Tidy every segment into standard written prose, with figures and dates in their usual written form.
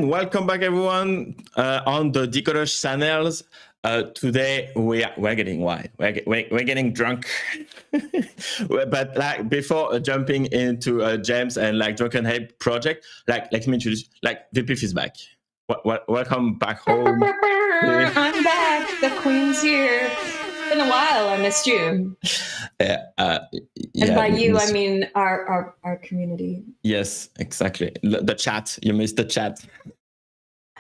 and welcome back, everyone, on the DeCod3rs channels. Today we're getting wild. We're getting drunk. But like before jumping into James and like Drunken Ape project, like let me introduce. Like VP is back. Welcome back home. I'm back. The Queen's here. It's been a while. I missed you. Yeah, and by you, I mean our community. Yes, exactly. The chat. You missed the chat.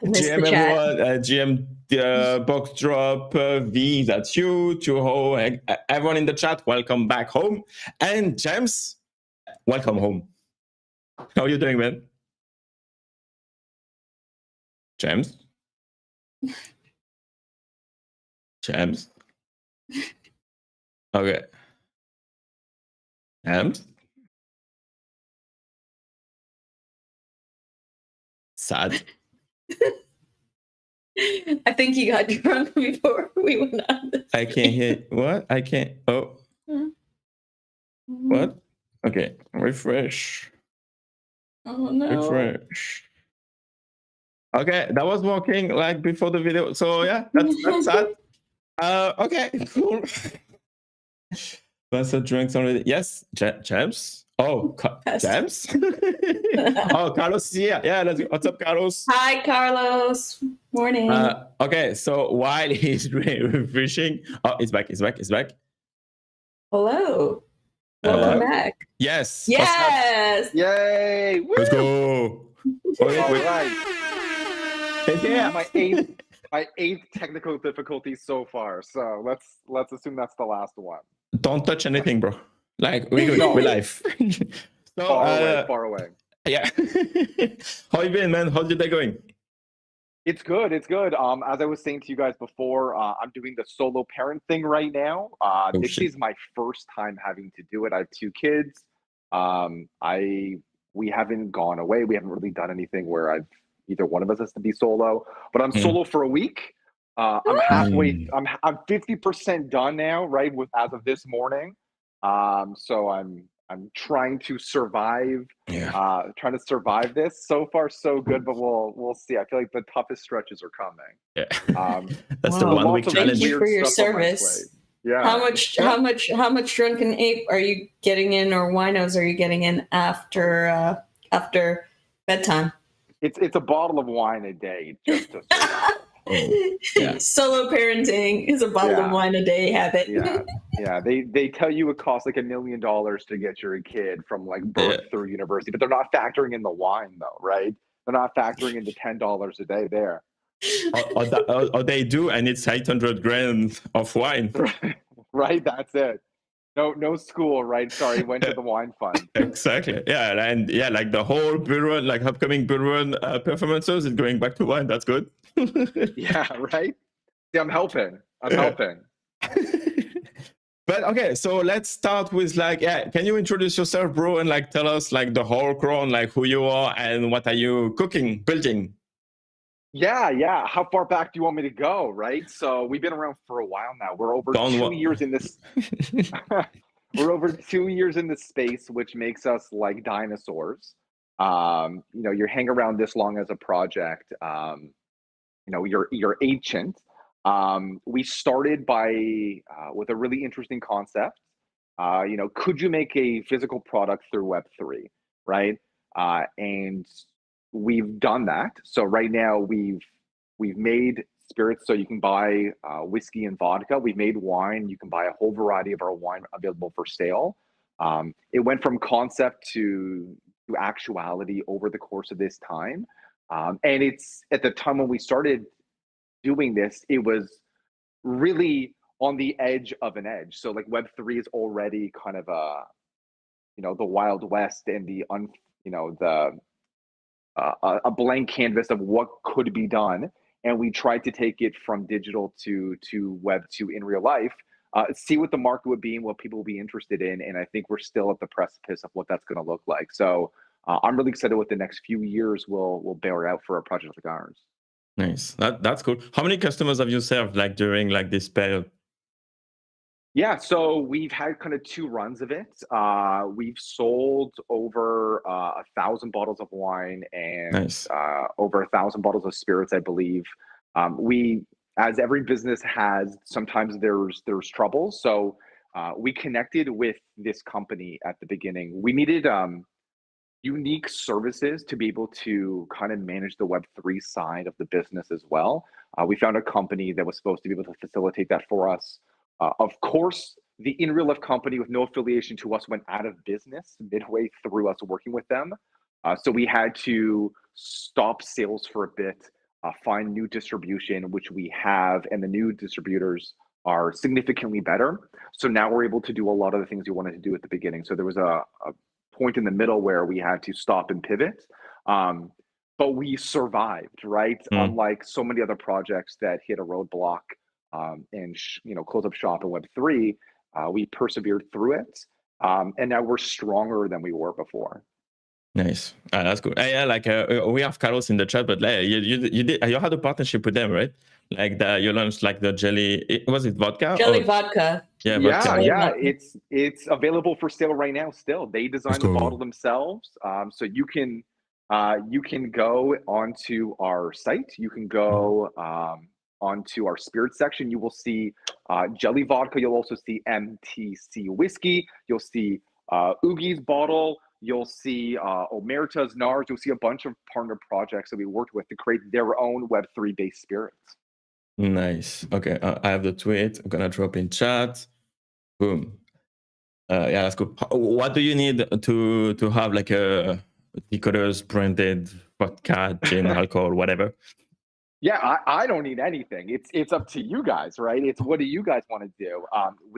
GM the everyone, GM box drop V, that's you, Chuho, everyone in the chat, welcome back home. And James, welcome home. How are you doing, man? James? James? Okay. James? Sad. I think you got drunk before we went on this. I can't hear. What? I can't. Oh. What? Okay. Refresh. Oh, no. Refresh. Okay. That was working like before the video. So, yeah, that's sad. Okay. Cool. That's a drinks already. Yes. James? Oh, James? Oh, Carlos is here. Yeah, let's go. What's up, Carlos? Hi, Carlos. Morning. Okay, so while he's refreshing, oh, it's back. Hello. Welcome back. Yes. Yes. Yay. Woo! Let's go. All right. Yeah. My eighth technical difficulty so far. So let's assume that's the last one. Don't touch anything, bro. Like we're live. So far away. Yeah. How you been, man? How's your day going? It's good. As I was saying to you guys before, I'm doing the solo parent thing right now. This is my first time having to do it. I have 2 kids. We haven't gone away. We haven't really done anything where either one of us has to be solo. But I'm solo for a week. I'm halfway. I'm 50% done now, right? As of this morning. So I'm trying to survive. Yeah. Trying to survive this. So far, so good, but we'll see. I feel like the toughest stretches are coming. Yeah. That's the 1 week challenge. Thank you for your service. Yeah. How much Drunken Ape are you getting in, or winos are you getting in after bedtime? It's a bottle of wine a day just to survive. Yeah. Solo parenting is a bottle of wine a day habit. Yeah. They tell you it costs like $1 million to get your kid from like birth through university, but they're not factoring in the wine though, right? They're not factoring in the $10 a day there. Or they do, and it's 800 grams of wine. Right, that's it. No school, right? Sorry, went to the wine fund. Exactly. Yeah, and yeah, like the whole bull run, like upcoming bull run performances is going back to wine. That's good. Yeah, right. See, I'm helping. But okay, so let's start with like, can you introduce yourself, bro, and like tell us like the whole crown, like who you are and what are you cooking, building? Yeah. How far back do you want me to go? Right. So we've been around for a while now. We're over 2 years in this. We're over 2 years in this space, which makes us like dinosaurs. You hang around this long as a project. You're ancient. We started with a really interesting concept. Could you make a physical product through Web3, right? And we've done that. So right now we've made spirits, so you can buy whiskey and vodka. We've made wine. You can buy a whole variety of our wine available for sale. It went from concept to actuality over the course of this time. And it's at the time when we started doing this, it was really on the edge of an edge. So like Web3 is already kind of the Wild West and a blank canvas of what could be done. And we tried to take it from digital to Web2 in real life, see what the market would be and what people would be interested in. And I think we're still at the precipice of what that's going to look like. So I'm really excited what the next few years will bear out for a project like ours. Nice. That's cool. How many customers have you served like during like this period? Yeah, so we've had kind of two runs of it. We've sold over 1,000 bottles of wine and Nice. over 1,000 bottles of spirits, I believe. We, as every business has, sometimes there's troubles. So we connected with this company at the beginning. We needed unique services to be able to kind of manage the Web3 side of the business as well. We found a company that was supposed to be able to facilitate that for us. Of course, the in real life company with no affiliation to us went out of business midway through us working with them. So we had to stop sales for a bit, find new distribution, which we have, and the new distributors are significantly better. So now we're able to do a lot of the things we wanted to do at the beginning. So there was a point in the middle where we had to stop and pivot. But we survived, right? Unlike so many other projects that hit a roadblock and close up shop in Web3, we persevered through it, and now we're stronger than we were before. Nice. That's good. Yeah, like we have Carlos in the chat, but like, you had a partnership with them, right? Like you launched like the jelly. Was it vodka? Jelly vodka. Yeah, Yeah, vodka. yeah. It's available for sale right now. Still, they designed the bottle themselves, so you can go onto our site. You can go onto our spirit section. You will see jelly vodka. You'll also see MTC whiskey. You'll see Oogie's bottle. You'll see Omerta's, NARS. You'll see a bunch of partner projects that we worked with to create their own Web3 based spirits. Nice. Okay, I have the tweet. I'm gonna drop in chat. Boom. Yeah, that's good. What do you need to have like a DeCod3rs branded vodka, gin, alcohol, whatever? Yeah, I don't need anything. It's up to you guys, right? It's what do you guys want to do?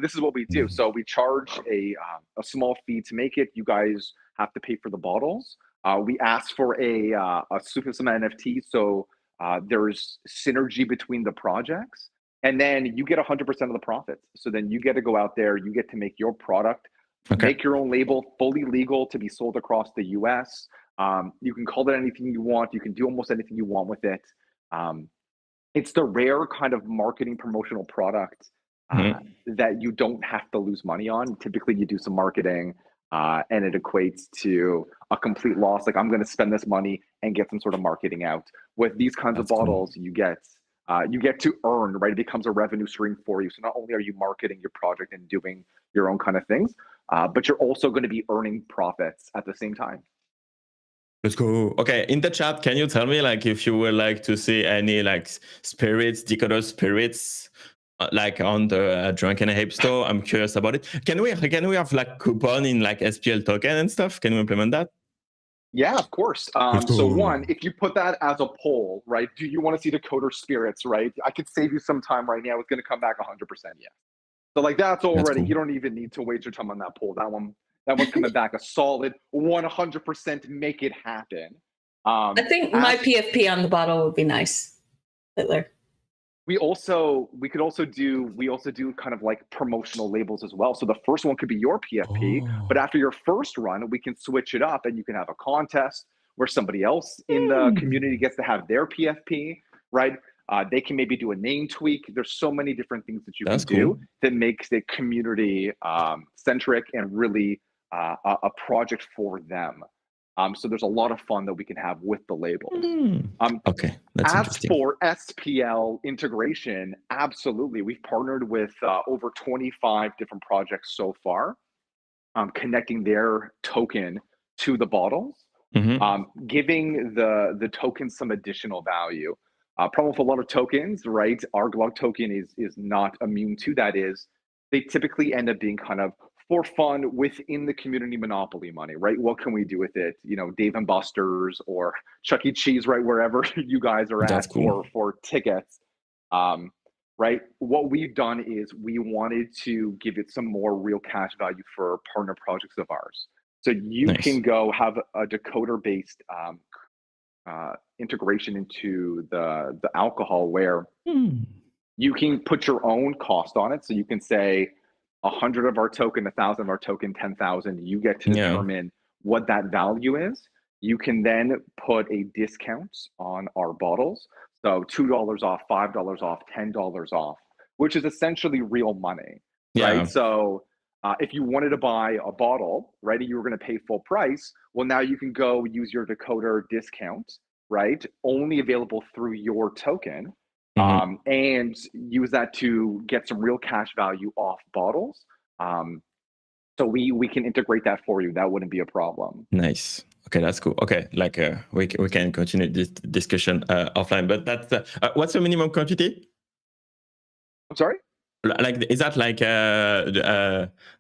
This is what we do. So we charge a small fee to make it. You guys have to pay for the bottles. We ask for a super some NFT, so there's synergy between the projects, and then you get 100% of the profits. So then you get to go out there, you get to make your product, make your own label, fully legal to be sold across the US. You can call it anything you want. You can do almost anything you want with it. It's the rare kind of marketing promotional product that you don't have to lose money on. Typically, you do some marketing and it equates to a complete loss. Like, I'm going to spend this money and get some sort of marketing out. With these kinds of bottles, you get to earn, right? It becomes a revenue stream for you. So not only are you marketing your project and doing your own kind of things, but you're also going to be earning profits at the same time. Let's go. Okay, in the chat, can you tell me like if you would like to see any like spirits, DeCod3rs spirits, like on the Drunken Ape store? I'm curious about it. Can we have like coupon in like SPL token and stuff? Can we implement that? Yeah, of course. So one, if you put that as a poll, right? Do you want to see DeCod3rs spirits, right? I could save you some time right now. It's going to come back 100%. Yeah. So like that's already, you don't even need to waste your time on that poll. That one's coming back a solid 100%. Make it happen. I think my PFP on the bottle would be nice, Hitler. We also do kind of like promotional labels as well. So the first one could be your PFP, but after your first run, we can switch it up and you can have a contest where somebody else in the community gets to have their PFP, right? They can maybe do a name tweak. There's so many different things that you can do that makes it community centric and really a project for them. So there's a lot of fun that we can have with the labels. Okay, that's interesting. As for SPL integration, absolutely. We've partnered with over 25 different projects so far, connecting their token to the bottles, giving the token some additional value. Problem with a lot of tokens, right? Our Glog token is not immune to that. Is they typically end up being kind of for fun within the community monopoly money, right? What can we do with it? You know, Dave and Buster's or Chuck E. Cheese, right? Wherever you guys are at for tickets, right? What we've done is we wanted to give it some more real cash value for partner projects of ours. So you can go have a decoder-based integration into the alcohol where you can put your own cost on it. So you can say 100 of our token, 1,000 of our token, 10,000. You get to determine what that value is. You can then put a discount on our bottles. So $2 off, $5 off, $10 off, which is essentially real money. right? So if you wanted to buy a bottle, right, and you were going to pay full price, well, now you can go use your decoder discount, right? Only available through your token, and use that to get some real cash value off bottles. So we can integrate that for you. That wouldn't be a problem. Nice. Okay, that's cool. Okay, like we can continue this discussion offline. But that's what's the minimum quantity? I'm sorry. Like, is that like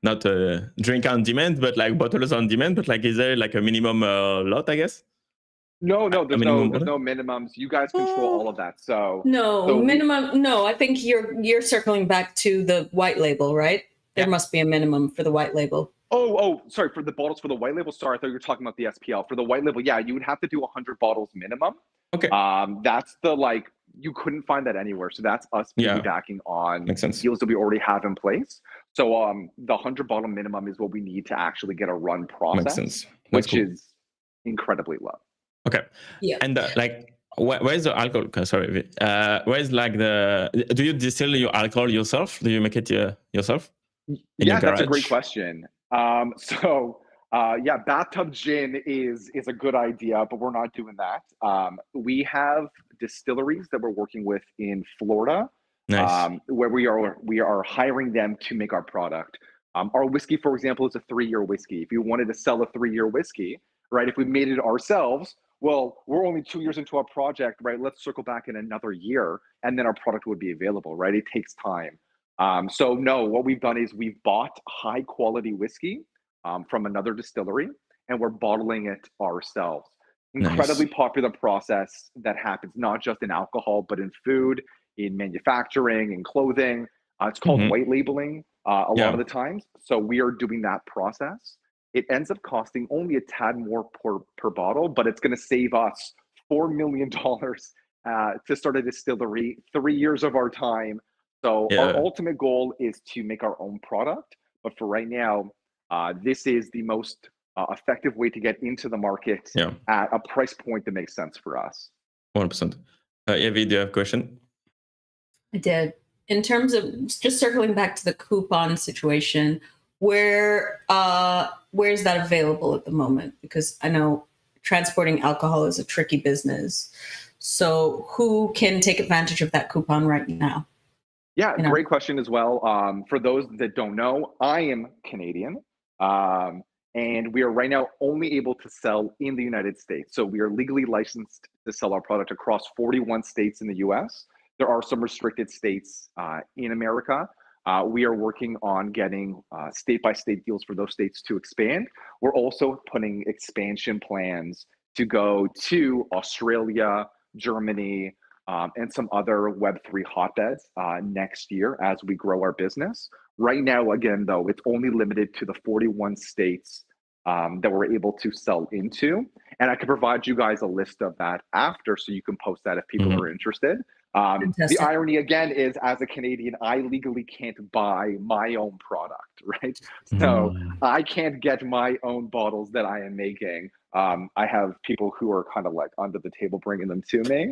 not a drink on demand, but like bottles on demand? But like, is there like a minimum lot? I guess. No, there's minimum no minimums. You guys control all of that. So minimum. No, I think you're circling back to the white label, right? There must be a minimum for the white label. Oh, sorry, for the bottles for the white label. Sorry, I thought you were talking about the SPL. For the white label, yeah, you would have to do 100 bottles minimum. Okay. That's the you couldn't find that anywhere. So that's us piggybacking on deals that we already have in place. So the 100 bottle minimum is what we need to actually get a run process, which is incredibly low. Okay. Yeah. And like, where's the alcohol? Sorry, where's like do you distill your alcohol yourself? Do you make it yourself? Yeah, that's a great question. Bathtub gin is a good idea, but we're not doing that. We have distilleries that we're working with in Florida, where we are hiring them to make our product. Our whiskey, for example, is a 3-year whiskey. If you wanted to sell a 3-year whiskey, right? If we made it ourselves, well, we're only 2 years into our project, right? Let's circle back in another year, and then our product would be available, right? It takes time. So no, what we've done is we've bought high quality whiskey from another distillery, and we're bottling it ourselves. Incredibly popular process that happens not just in alcohol, but in food, in manufacturing, in clothing. It's called white labeling a lot of the times. So we are doing that process. It ends up costing only a tad more per bottle, but it's going to save us $4 million to start a distillery, 3 years of our time. So our ultimate goal is to make our own product. But for right now, this is the most effective way to get into the market at a price point that makes sense for us. 100%. Evie, do you have a question? I did. In terms of just circling back to the coupon situation, where is that available at the moment? Because I know transporting alcohol is a tricky business. So who can take advantage of that coupon right now? Yeah, great question as well. For those that don't know, I am Canadian, and we are right now only able to sell in the United States. So we are legally licensed to sell our product across 41 states in the US. There are some restricted states in America. We are working on getting state-by-state deals for those states to expand. We're also putting expansion plans to go to Australia, Germany, and some other Web3 hotbeds next year as we grow our business. Right now, again, though, it's only limited to the 41 states that we're able to sell into. And I can provide you guys a list of that after, so you can post that if people are interested. The irony, again, is as a Canadian, I legally can't buy my own product, right? So I can't get my own bottles that I am making. I have people who are kind of like under the table bringing them to me.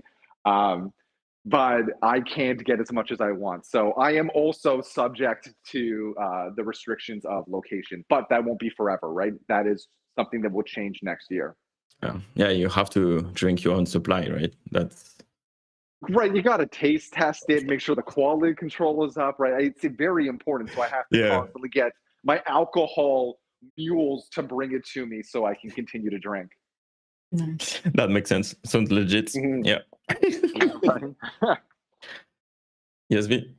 But I can't get as much as I want. So I am also subject to the restrictions of location, but that won't be forever, right? That is something that will change next year. Yeah, you have to drink your own supply, right? That's right. You got to taste test it, make sure the quality control is up, right? It's very important. So I have to constantly get my alcohol mules to bring it to me so I can continue to drink. That makes sense. Sounds legit. Yeah. Yes, V?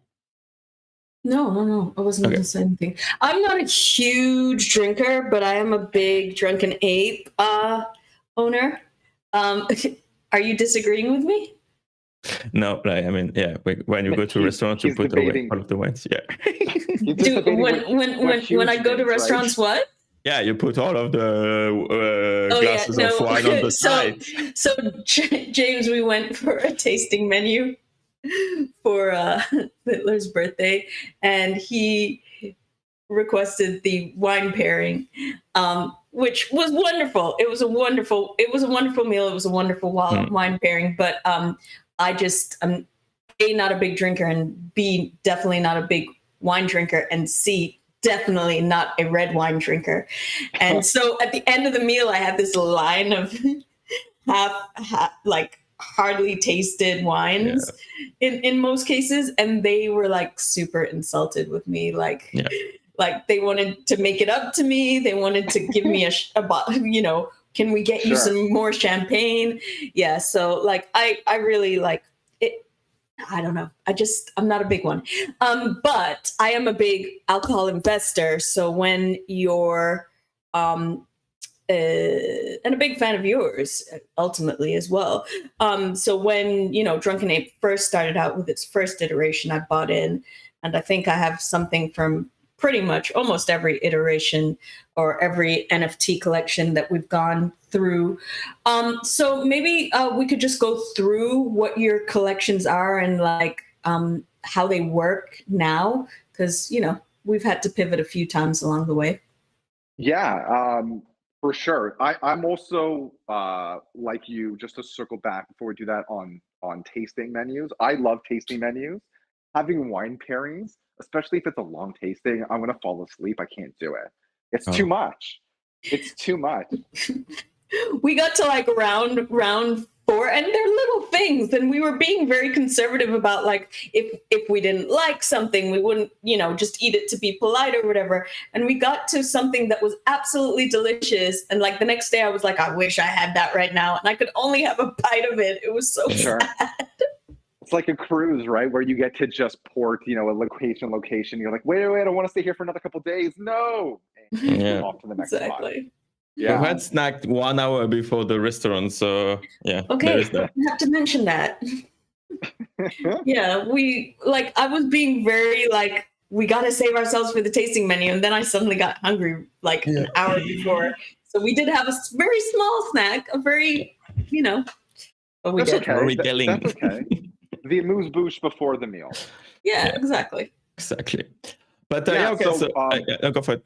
No. I wasn't going to say anything. I'm not a huge drinker, but I am a big Drunken Ape owner. Are you disagreeing with me? No, right. I mean, yeah. When you go to a restaurant, you put away all of the wines. Yeah. When I go to restaurants, right? What? Yeah, you put all of the glasses of wine on the side. So James, we went for a tasting menu for Hitler's birthday, and he requested the wine pairing, which was wonderful. It was a wonderful meal. It was a wonderful wine pairing. But I'm A, not a big drinker, and B, definitely not a big wine drinker, and C, definitely not a red wine drinker. And so at the end of the meal, I had this line of half like hardly tasted wines in most cases, and they were like super insulted with me, like they wanted to make it up to me. They wanted to give me a bottle, you know, can we get you some more champagne? Yeah. So like, I really like it. I don't know. I'm not a big one. But I am a big alcohol investor. So when you're, and a big fan of yours ultimately as well. So when, you know, Drunken Ape first started out with its first iteration, I bought in, and I think I have something from pretty much almost every iteration or every NFT collection that we've gone through. So maybe we could just go through what your collections are and like how they work now, because, you know, we've had to pivot a few times along the way. Yeah, for sure. I'm also like you, just to circle back before we do that on tasting menus. I love tasting menus. Having wine pairings, especially if it's a long tasting, I'm gonna fall asleep. I can't do it. It's too much. It's too much. We got to like round 4, and they're little things, and we were being very conservative about like if we didn't like something, we wouldn't, you know, just eat it to be polite or whatever. And we got to something that was absolutely delicious, and like the next day I was like, I wish I had that right now, and I could only have a bite of it. It was so sad. It's like a cruise, right? Where you get to just port, you know, a location. You're like, wait, I don't want to stay here for another couple of days. No. And off to the next spot. Yeah. We had snacked 1 hour before the restaurant, so yeah. Okay, I have to mention that. Yeah, I was being very like, we got to save ourselves for the tasting menu, and then I suddenly got hungry like an hour before. So we did have a very small snack, a very, you know, but we did. Okay. That's okay. The amuse-bouche before the meal. Yeah, exactly. But go for it.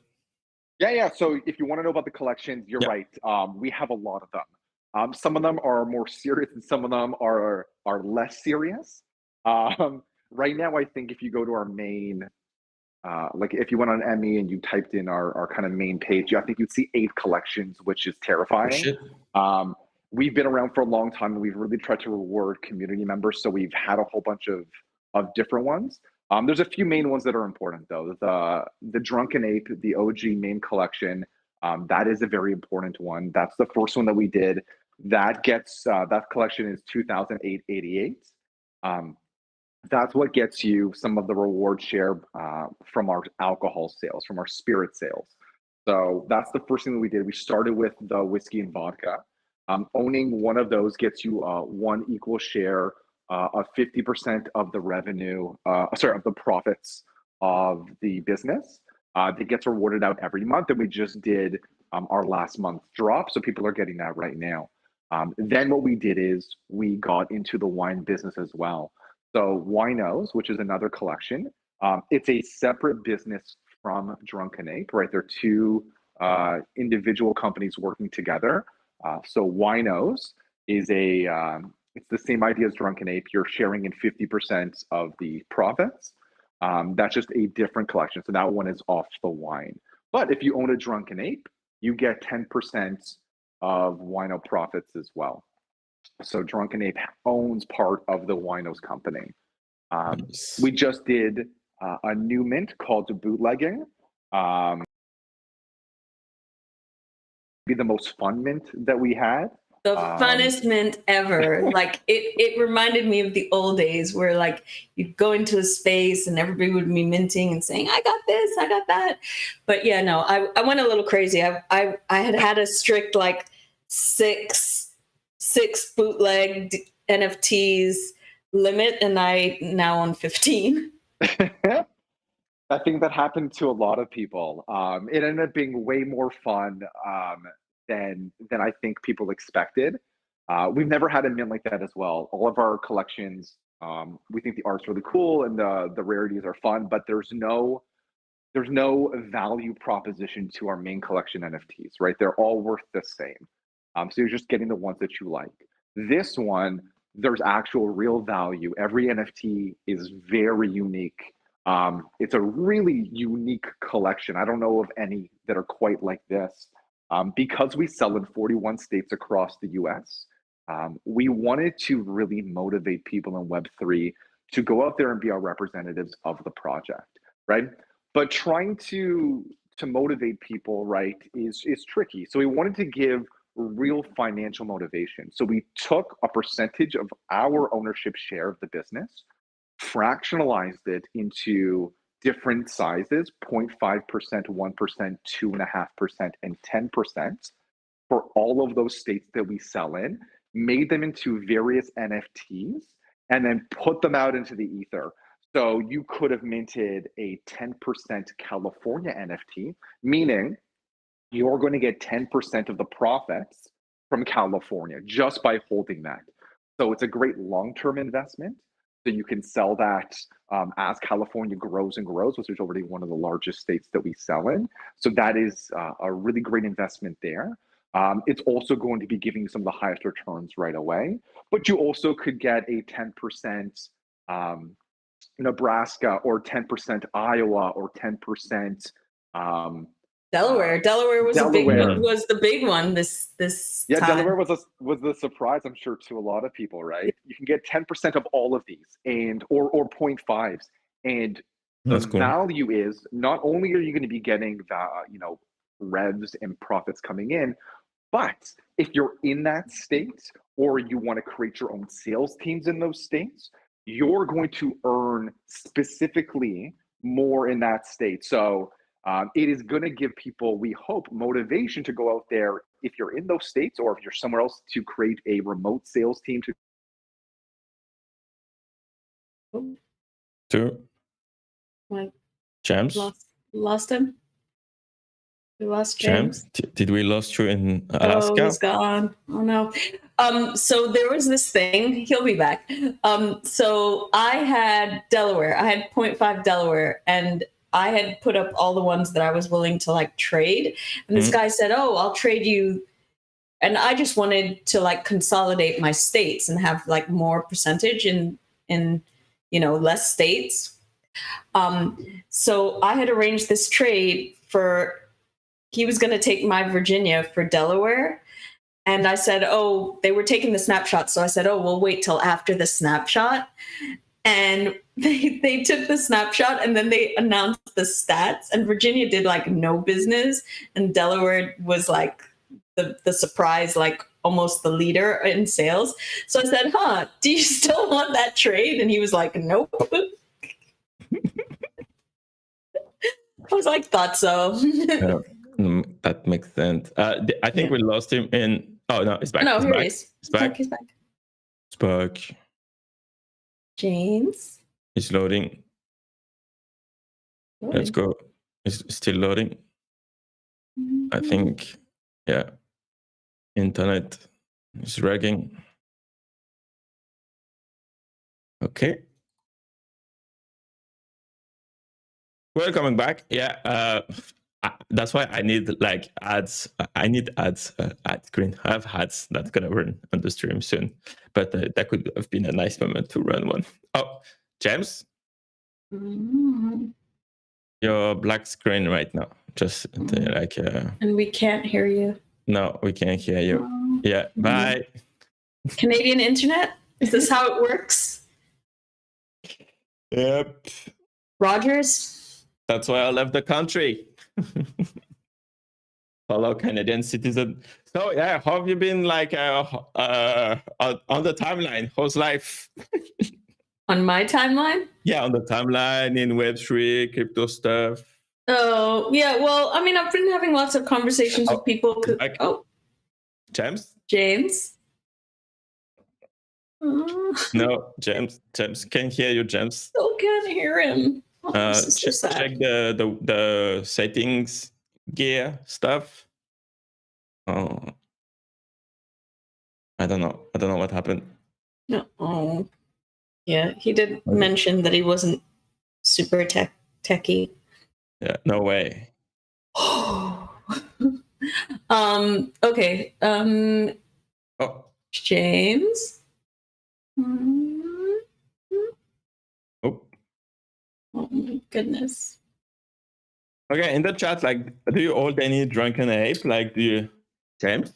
Yeah. So if you want to know about the collections, you're right. We have a lot of them. Some of them are more serious, and some of them are less serious. Right now, I think if you go to our main, like if you went on Emmy and you typed in our kind of main page, I think you'd see 8 collections, which is terrifying. We've been around for a long time, and we've really tried to reward community members. So we've had a whole bunch of different ones. There's a few main ones that are important though. The Drunken Ape, the OG main collection, that is a very important one. That's the first one that we did. That gets that collection is 2008-88. That's what gets you some of the reward share from our alcohol sales, from our spirit sales. So that's the first thing that we did. We started with the whiskey and vodka. Owning one of those gets you one equal share of 50% of the revenue, of the profits of the business. That gets rewarded out every month, and we just did our last month's drop, so people are getting that right now. Then what we did is we got into the wine business as well. So Winos, which is another collection, it's a separate business from Drunken Ape, right? They're 2 individual companies working together. So Winos is it's the same idea as Drunken Ape. You're sharing in 50% of the profits. That's just a different collection. So that one is off the wine. But if you own a Drunken Ape, you get 10% of Wino profits as well. So Drunken Ape owns part of the Winos company. We just did a new mint called Bootlegging. Be the most fun mint that we had. The funnest mint ever. Like it reminded me of the old days where like you'd go into a space and everybody would be minting and saying, I got this, I got that. But yeah, no, I went a little crazy. I had a strict like six bootleg NFTs limit, and I now own 15. I think that happened to a lot of people. It ended up being way more fun than I think people expected. We've never had a mint like that as well. All of our collections, we think the art's really cool and the rarities are fun, but there's no value proposition to our main collection NFTs, right? They're all worth the same. So you're just getting the ones that you like. This one, there's actual real value. Every NFT is very unique. It's a really unique collection. I don't know of any that are quite like this. Because we sell in 41 states across the US, we wanted to really motivate people in Web3 to go out there and be our representatives of the project, right? But trying to motivate people, right, is tricky. So we wanted to give real financial motivation. So we took a percentage of our ownership share of the business, fractionalized it into different sizes, 0.5%, 1%, 2.5%, and 10% for all of those states that we sell in, made them into various NFTs, and then put them out into the ether. So you could have minted a 10% California NFT, meaning you're going to get 10% of the profits from California just by holding that. So it's a great long-term investment. So you can sell that as California grows and grows, which is already one of the largest states that we sell in. So that is a really great investment there. It's also going to be giving you some of the highest returns right away, but you also could get a 10% Nebraska or 10% Iowa or 10% Delaware. Delaware was the big one this yeah, time. Delaware was the surprise, I'm sure, to a lot of people, right? You can get 10% of all of these and or 0.5s. And the value is not only are you going to be getting revs and profits coming in, but if you're in that state or you want to create your own sales teams in those states, you're going to earn specifically more in that state. So it is going to give people, we hope, motivation to go out there if you're in those states or if you're somewhere else to create a remote sales team to What? James? Lost him? We lost James? Did we lost you in Alaska? Oh, he's gone. Oh no. So there was this thing, he'll be back. So I had Delaware, I had 0.5 Delaware, and I had put up all the ones that I was willing to like trade. And this guy said, oh, I'll trade you. And I just wanted to like consolidate my states and have like more percentage in less states. So I had arranged this trade he was going to take my Virginia for Delaware. And I said, oh, they were taking the snapshot. So I said, oh, we'll wait till after the snapshot. And they took the snapshot and then they announced the stats, and Virginia did like no business, and Delaware was like the surprise, like almost the leader in sales. So I said, do you still want that trade? And he was like, nope. I was like, thought so. That makes sense. I think we lost him in. Oh no, he's back. No, he's here back. he is. He's back. He's back. He's back. James. It's loading. Let's go. It's still loading. I think, yeah. Internet is dragging. Okay. We're coming back. Yeah. That's why I need like ads. I need ads, ad screen. I have ads that's gonna run on the stream soon, but that could have been a nice moment to run one. Oh, James, your black screen right now. Just like. And we can't hear you. No, we can't hear you. Yeah. Bye. Canadian internet. Is this how it works? Yep. Rogers. That's why I left the country. Fellow Canadian citizen. So yeah, how have you been like on the timeline? How's life? On my timeline? Yeah, on the timeline in Web3, crypto stuff. Oh, yeah. Well, I mean, I've been having lots of conversations with people. James? James? No, James, can't hear you, James. Still can't hear him. Check the settings gear stuff. Oh, I don't know what happened. No. Oh, yeah. He did mention that he wasn't super techie. Yeah. No way. Okay. Oh. James. Oh. Oh my goodness. Okay, in the chat, like, do you hold any Drunken Ape? Like, do you, James?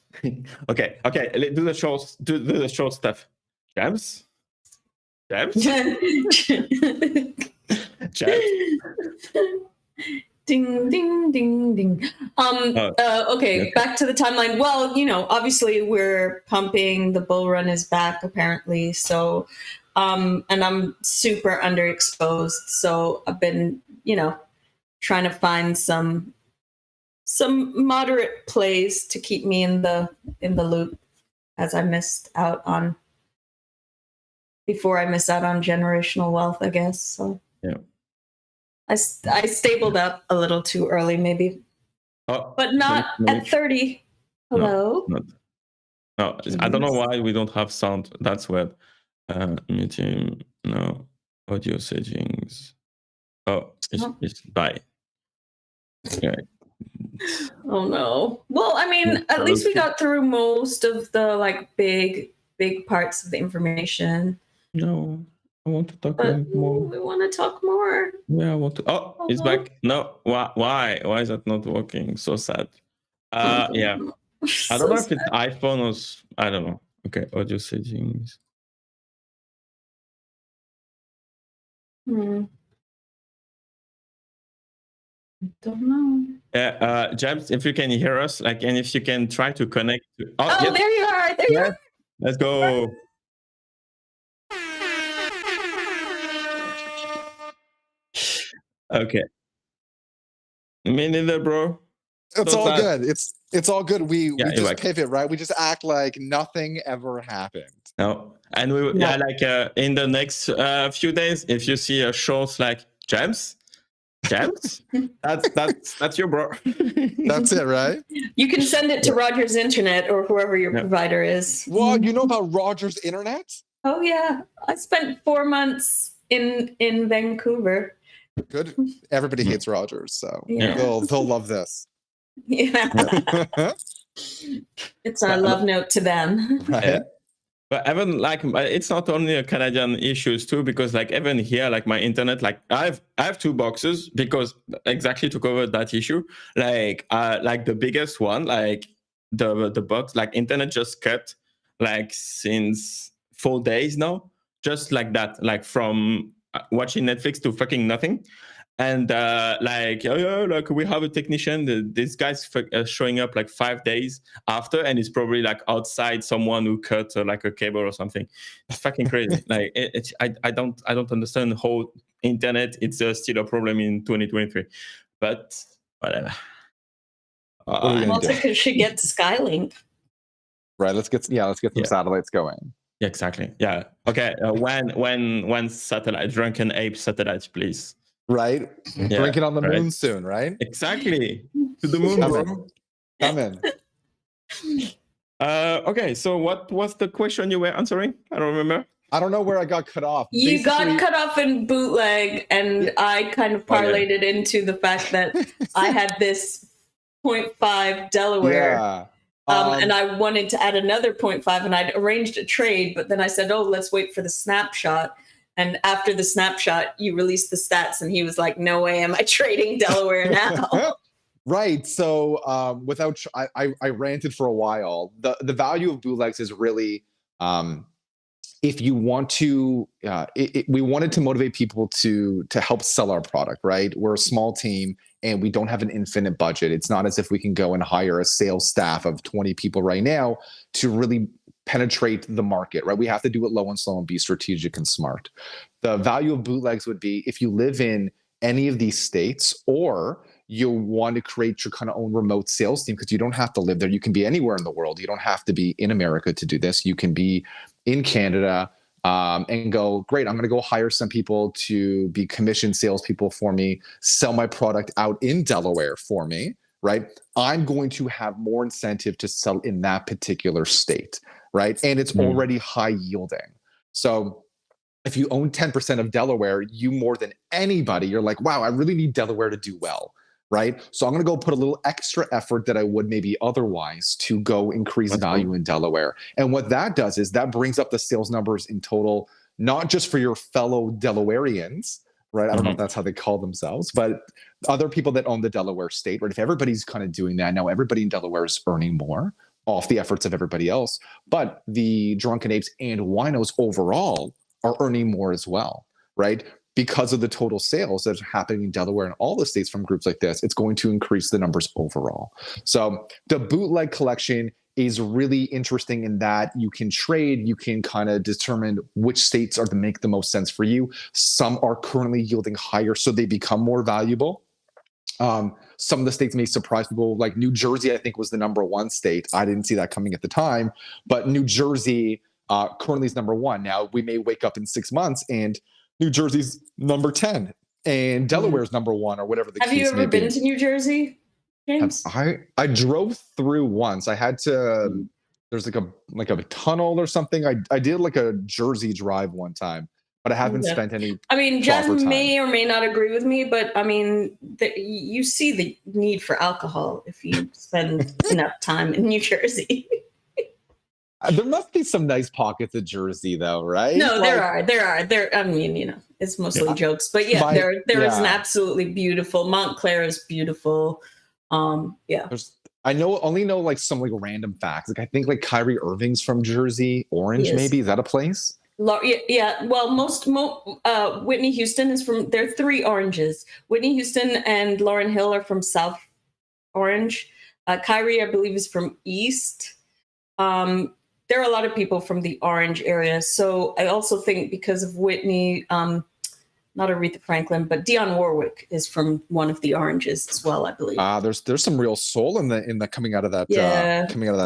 okay, do the short, do the short stuff. James? James? Ding, ding, ding, ding. Okay, back to the timeline. Well, obviously we're pumping. The bull run is back, apparently. So, and I'm super underexposed. So I've been, trying to find some moderate plays to keep me in the loop as I missed out on generational wealth, I guess. So yeah. I stabled up a little too early, maybe, but not at 30. Hello. No, I don't know why we don't have sound. That's weird. Muting. No audio settings. Oh, it's bye. Okay. Oh no. Well, I mean, at least we got through most of the big parts of the information. No. I want to talk more. We want to talk more. Yeah, I want to. Oh, it's back. No, why? Why is that not working? So sad. Yeah. I don't know if it's iPhone or I don't know. Okay, audio settings. I don't know. Yeah, James, if you can hear us, and if you can try to connect. Oh, yes. There you are. There you are. Let's go. Okay. Me neither, bro. It's all good. It's all good. We just pivot, right? We just act like nothing ever happened. No, and we in the next few days, if you see a short like James, that's your bro. That's it, right? You can send it to Rogers Internet or whoever your provider is. Well, you know about Rogers Internet? Oh yeah, I spent 4 months in Vancouver. Good. Everybody hates Rogers, so they'll love this. Yeah. It's our love note to them. Right. Yeah. But even it's not only a Canadian issues too, because even here, my internet, I have 2 boxes because exactly to cover that issue, the biggest one, the box, internet just cut since 4 days now, just like that, from watching Netflix to fucking nothing. And we have a technician. This guy's showing up 5 days after, and it's probably outside someone who cut a cable or something. It's fucking crazy. I don't understand how internet it's still a problem in 2023. But whatever. We should get Skylink. Right. Let's get some satellites going. Yeah, exactly. Yeah. Okay. When satellite, Drunken Ape satellites, please. Right? Yeah, drinking on the moon soon, right? Exactly. To the moon, bro. Come in. Okay, so what was the question you were answering? I don't remember. I don't know where I got cut off. You got cut off in bootleg, and I kind of parlayed it into the fact that I had this 0.5 Delaware. Yeah. And I wanted to add another 0.5, and I'd arranged a trade, but then I said, let's wait for the snapshot. And after the snapshot, you released the stats, and he was like, no way am I trading Delaware now. Right. So I ranted for a while. The value of bootlegs is really, if you want to, we wanted to motivate people to help sell our product, right? We're a small team and we don't have an infinite budget. It's not as if we can go and hire a sales staff of 20 people right now to really penetrate the market, right? We have to do it low and slow and be strategic and smart. The value of bootlegs would be if you live in any of these states, or you want to create your kind of own remote sales team, because you don't have to live there. You can be anywhere in the world. You don't have to be in America to do this. You can be in Canada and go, great, I'm going to go hire some people to be commissioned salespeople for me, sell my product out in Delaware for me, right? I'm going to have more incentive to sell in that particular state, right? And it's already high yielding. So if you own 10% of Delaware, you more than anybody, you're like, wow, I really need Delaware to do well, right? So I'm going to go put a little extra effort that I would maybe otherwise to go increase value in Delaware. And what that does is that brings up the sales numbers in total, not just for your fellow Delawareans, right? I don't know if that's how they call themselves, but other people that own the Delaware state, right? If everybody's kind of doing that now, everybody in Delaware is earning more off the efforts of everybody else. But the Drunken Apes and winos overall are earning more as well, right? Because of the total sales that are happening in Delaware and all the states from groups like this, it's going to increase the numbers overall. So the bootleg collection is really interesting in that you can trade, you can kind of determine which states are to make the most sense for you. Some are currently yielding higher, so they become more valuable. Some of the states may surprise people, like New Jersey, I think was the #1 state. I didn't see that coming at the time, but New Jersey currently is #1. Now we may wake up in 6 months and New Jersey's #10 and Delaware's #1 or whatever the case may be. Have you ever been to New Jersey, James? I drove through once. I had to. There's like a tunnel or something. I did like a Jersey drive one time, but I haven't spent any. I mean, Jen may or may not agree with me, but I mean, you see the need for alcohol if you spend enough time in New Jersey. There must be some nice pockets of Jersey, though, right? No, there are. I mean, it's mostly jokes, but yeah, there is an absolutely beautiful. Montclair is beautiful. Yeah. I only know like some like random facts. Like I think like Kyrie Irving's from Jersey, Orange, maybe. Is that a place? Yeah. Well, Whitney Houston is from. There are 3 Oranges. Whitney Houston and Lauryn Hill are from South Orange. Kyrie, I believe, is from East. There are a lot of people from the Orange area. So I also think because of Whitney, not Aretha Franklin, but Dionne Warwick is from one of the Oranges as well, I believe. There's some real soul in the coming out of that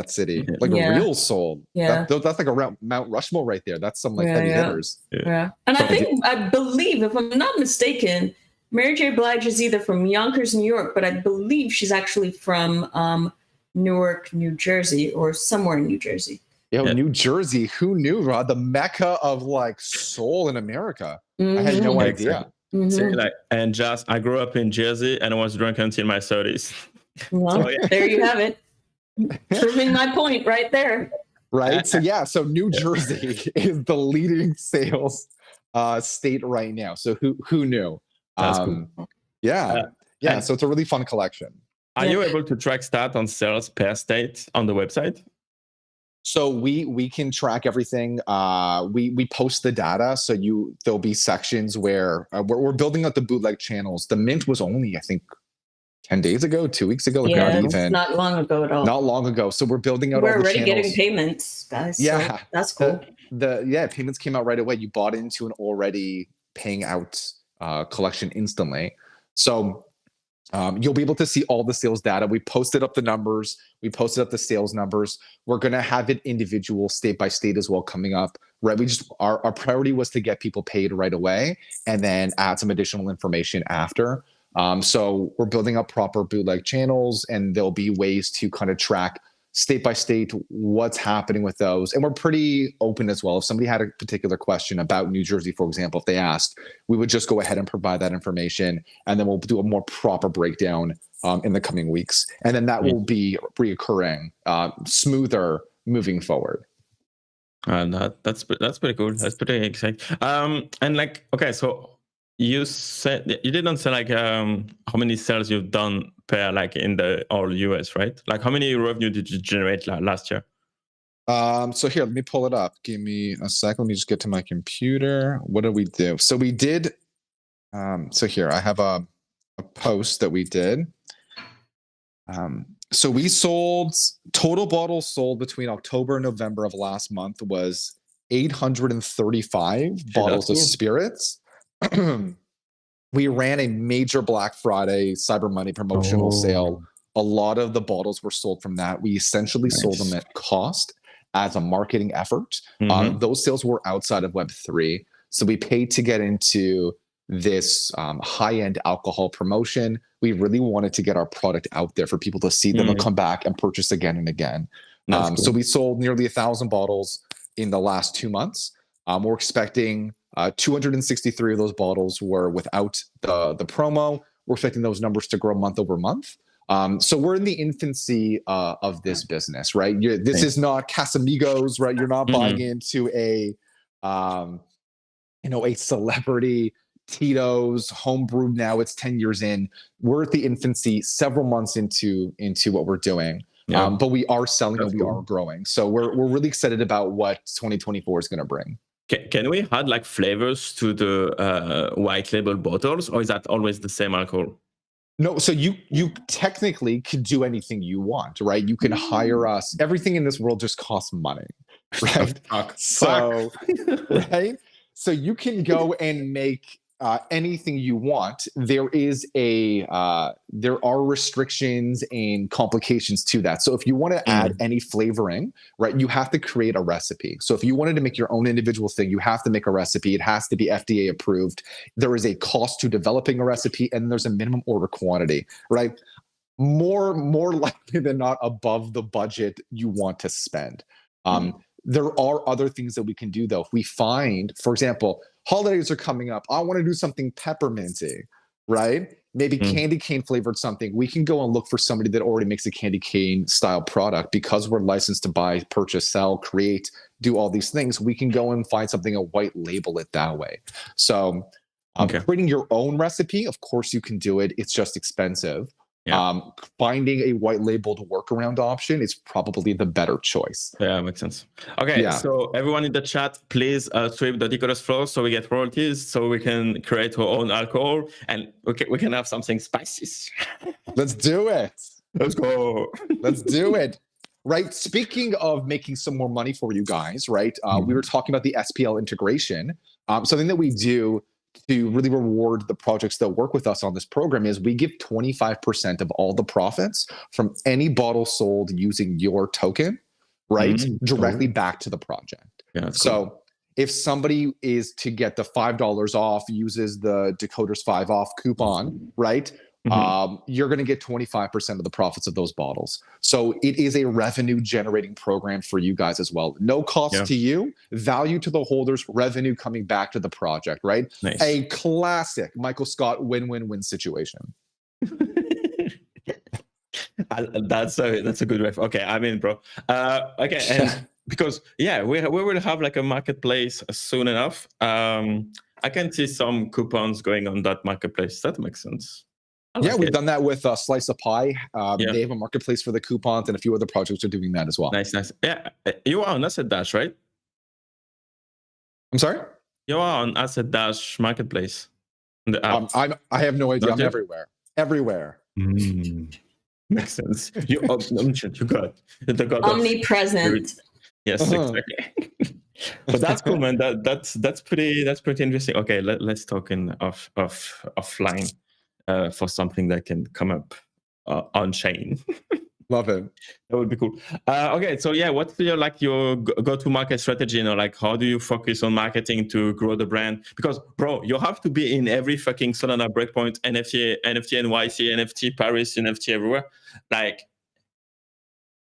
city, like a real soul. Yeah, that's like around Mount Rushmore right there. That's some like heavy hitters. Yeah, and I believe, if I'm not mistaken, Mary J. Blige is either from Yonkers, New York, but I believe she's actually from Newark, New Jersey, or somewhere in New Jersey. New Jersey. Who knew, Rod? The mecca of like soul in America. I had no idea. See, and just I grew up in Jersey and I was drunk until my 30s. Well, there you have it. Proving my point right there. Right. So New Jersey is the leading sales state right now. So who knew? That's cool. Yeah. So it's a really fun collection. Are you able to track stats on sales per state on the website? So we can track everything. We post the data. So there'll be sections where we're building out the bootleg channels. The mint was only, I think, 10 days ago, 2 weeks ago. Not long ago at all. Not long ago. So we're building out all the channels. We're already getting payments, guys. Yeah. So that's cool. Payments came out right away. You bought into an already paying out collection instantly. So you'll be able to see all the sales data. We posted up the numbers. We posted up the sales numbers. We're going to have it individual state by state as well coming up, right? Our priority was to get people paid right away and then add some additional information after. So we're building up proper bootleg channels, and there'll be ways to kind of track state by state what's happening with those. And we're pretty open as well. If somebody had a particular question about New Jersey, for example, if they asked, we would just go ahead and provide that information, and then we'll do a more proper breakdown in the coming weeks. And then that will be reoccurring, smoother moving forward. And that's pretty cool. That's pretty exciting. And like, okay, so you said you didn't say like how many sales you've done per like in the all US, right? Like how many revenue did you generate last year? So here, let me pull it up. Give me a second. Let me just get to my computer. What did we do? So we did. So here, I have a post that we did. So we sold total bottles sold between October and November of last month was 835 bottles of spirits. We ran a major Black Friday Cyber Monday promotional sale. A lot of the bottles were sold from that. We essentially sold them at cost as a marketing effort. Those sales were outside of Web3. So we paid to get into this high-end alcohol promotion. We really wanted to get our product out there for people to see them and come back and purchase again and again. Cool. So we sold nearly 1,000 bottles in the last 2 months. We're expecting 263 of those bottles were without the promo. We're expecting those numbers to grow month over month. So we're in the infancy of this business, right? This is not Casamigos, right? You're not buying into a celebrity Tito's, homebrewed now. It's 10 years in. We're at the infancy, several months into what we're doing. Yeah. But we are selling and we cool. are growing. So we're really excited about what 2024 is going to bring. Can we add like flavors to the white label bottles, or is that always the same alcohol? No, so you technically could do anything you want, right? You can hire us. Everything in this world just costs money, right? So, right? So you can go and make anything you want. There are restrictions and complications to that. So if you want to add any flavoring, right, you have to create a recipe. So if you wanted to make your own individual thing, you have to make a recipe. It has to be FDA approved. There is a cost to developing a recipe, and there's a minimum order quantity, right? More likely than not above the budget you want to spend. There are other things that we can do, though. If we find, for example, holidays are coming up, I want to do something pepperminty, right? Maybe candy cane flavored something. We can go and look for somebody that already makes a candy cane style product. Because we're licensed to buy, purchase, sell, create, do all these things. We can go and find something and white label it that way. So creating your own recipe, of course you can do it. It's just expensive. Yeah. Finding a white labeled workaround option is probably the better choice. Yeah, makes sense. Okay, so everyone in the chat, please sweep the DeCod3rs floor so we get royalties, so we can create our own alcohol, and we can have something spicy. Let's do it. Let's go. Let's do it. Right. Speaking of making some more money for you guys, right? We were talking about the SPL integration. Something that we do to really reward the projects that work with us on this program is we give 25% of all the profits from any bottle sold using your token, right, directly back to the project. Yeah, so if somebody is to get the $5 off, uses the DeCod3rs 5 off coupon, right, you're going to get 25% of the profits of those bottles. So it is a revenue generating program for you guys as well. No cost to you, value to the holders, revenue coming back to the project, right? Nice. A classic Michael Scott win-win-win situation. That's a good ref. Okay, I'm in, bro. Okay, and because we will have like a marketplace soon enough. I can see some coupons going on that marketplace. That makes sense. We've done that with Slice of Pie. They have a marketplace for the coupons, and a few other projects are doing that as well. Nice. Yeah, you are on Asset Dash, right? I'm sorry? You are on Asset Dash marketplace. I have no idea. I'm everywhere. Makes sense. You got the omnipresent. Yes, exactly. But that's cool, man. That's pretty interesting. Okay, let's talk in offline. For something that can come up on chain. Love it. That would be cool. Okay, so what's your go-to-market strategy? How do you focus on marketing to grow the brand? Because, bro, you have to be in every fucking Solana breakpoint, NFT NYC, NFT Paris, NFT everywhere.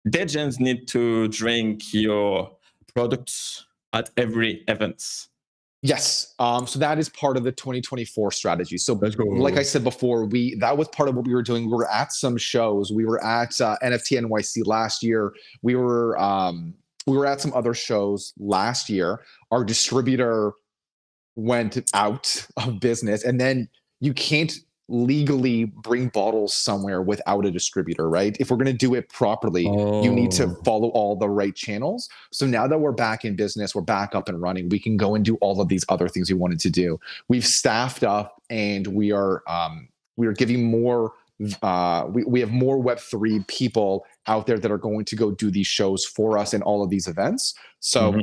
Degens need to drink your products at every event. Yes. So that is part of the 2024 strategy. So like I said before, that was part of what we were doing. We were at some shows. We were at NFT NYC last year. We were at some other shows last year. Our distributor went out of business, and then you can't legally bring bottles somewhere without a distributor, right? If we're going to do it properly, you need to follow all the right channels. So now that we're back in business, we're back up and running, we can go and do all of these other things we wanted to do. We've staffed up, and we are giving more. We have more Web3 people out there that are going to go do these shows for us and all of these events. So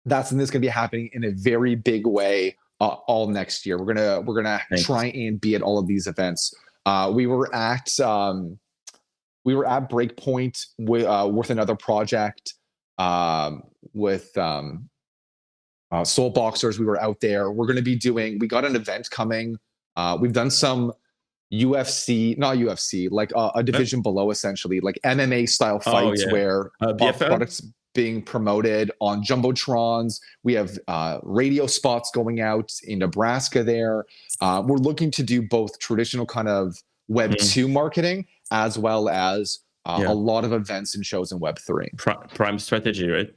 this is going to be happening in a very big way. All next year, we're gonna try and be at all of these events. We were at Breakpoint with another project with Soul Boxers. We were out there. We're gonna be doing. We got an event coming. We've done some UFC, not UFC, like a division below, essentially, like MMA style fights where our products being promoted on jumbotrons. We have radio spots going out in Nebraska there. We're looking to do both traditional kind of Web2 marketing as well as a lot of events and shows in Web3. Prime strategy, right?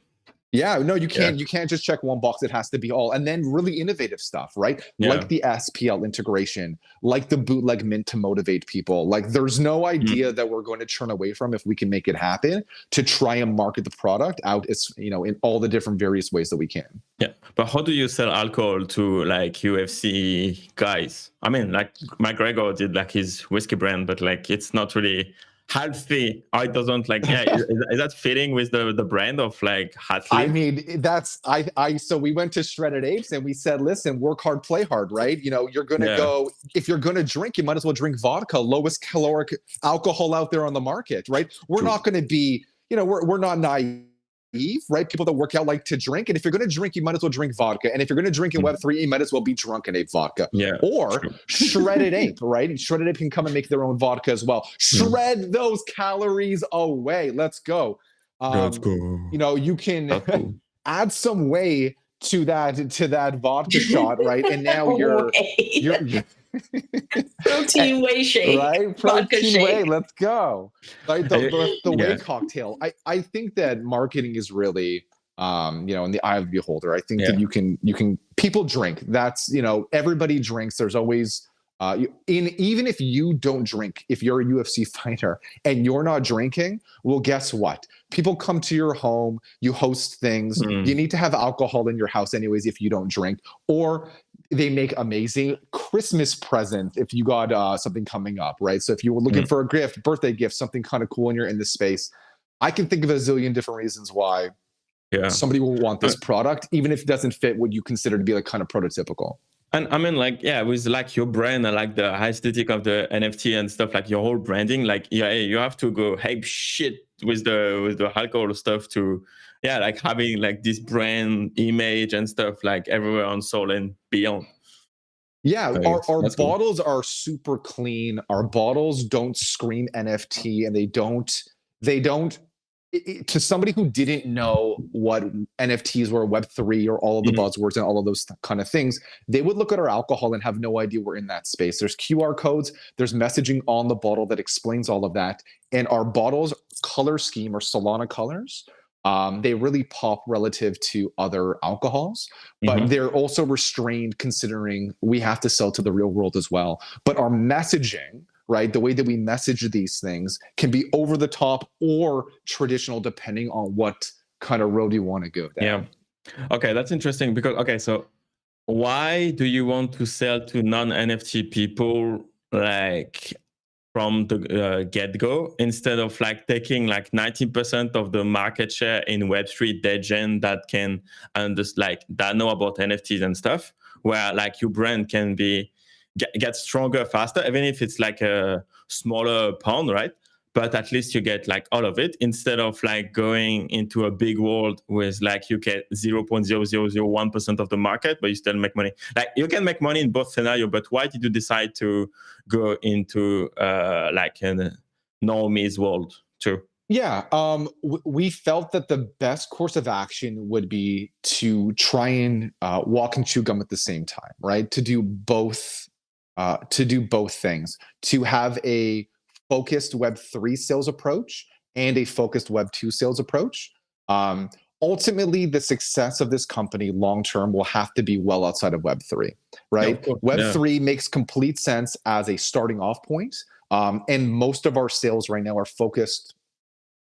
Yeah, no, you can't. You can't just check one box. It has to be all, and then really innovative stuff, right? Like the SPL integration, like the bootleg mint to motivate people. Like, there's no idea that we're going to turn away from if we can make it happen to try and market the product out, as in all the different various ways that we can. Yeah, but how do you sell alcohol to like UFC guys? I mean, like McGregor did like his whiskey brand, but like it's not really healthy. Or it doesn't like is that fitting with the brand of like athlete? I mean, that's so we went to Shredded Apes and we said, listen, work hard, play hard, right? You're gonna go, if you're gonna drink, you might as well drink vodka, lowest caloric alcohol out there on the market, right? We're not gonna be, we're not naive, right? People that work out like to drink, and if you're gonna drink, you might as well drink vodka. And if you're gonna drink in Web3, you might as well be Drunken Ape vodka. Or Shredded Ape, right? Shredded Ape can come and make their own vodka as well. Shred those calories away. Let's go. Let's go. You can add some whey to that vodka shot, right? And now you're protein whey shake, right? Protein whey, let's go. Right, the whey cocktail. I think that marketing is really in the eye of the beholder. I think that you can people drink. That's everybody drinks. There's always even if you don't drink, if you're a UFC fighter and you're not drinking, well, guess what? People come to your home, you host things, you need to have alcohol in your house anyways if you don't drink, or they make amazing Christmas presents if you got something coming up, right? So if you were looking for a gift, birthday gift, something kind of cool and you're in this space, I can think of a zillion different reasons why somebody will want this product, even if it doesn't fit what you consider to be like kind of prototypical. And I mean, like, with like your brand and like the aesthetic of the NFT and stuff, like your whole branding, like, you have to go ape shit with the alcohol stuff to, like having like this brand image and stuff like everywhere on Sol and beyond. Yeah, our bottles are super clean. Our bottles don't scream NFT, and they don't. To somebody who didn't know what NFTs were, Web3, or all of the buzzwords and all of those kind of things, they would look at our alcohol and have no idea we're in that space. There's QR codes, there's messaging on the bottle that explains all of that. And our bottles color scheme are Solana colors. They really pop relative to other alcohols, but they're also restrained considering we have to sell to the real world as well. But our messaging, right, the way that we message these things can be over the top or traditional depending on what kind of road you want to go down. Okay, that's interesting because, so why do you want to sell to non-NFT people like from the get-go instead of like taking like 90% of the market share in Web3 degen that can that know about NFTs and stuff, where like your brand can be get stronger faster, even if it's like a smaller pound, right? But at least you get like all of it instead of like going into a big world with like you get 0.0001% of the market, but you still make money. Like you can make money in both scenarios, but why did you decide to go into like a normies world too? Yeah, we felt that the best course of action would be to try and walk and chew gum at the same time, right? To do both things, to have a focused Web3 sales approach and a focused Web2 sales approach. Ultimately, the success of this company long-term will have to be well outside of Web3, right? Web3 makes complete sense as a starting off point. And most of our sales right now are focused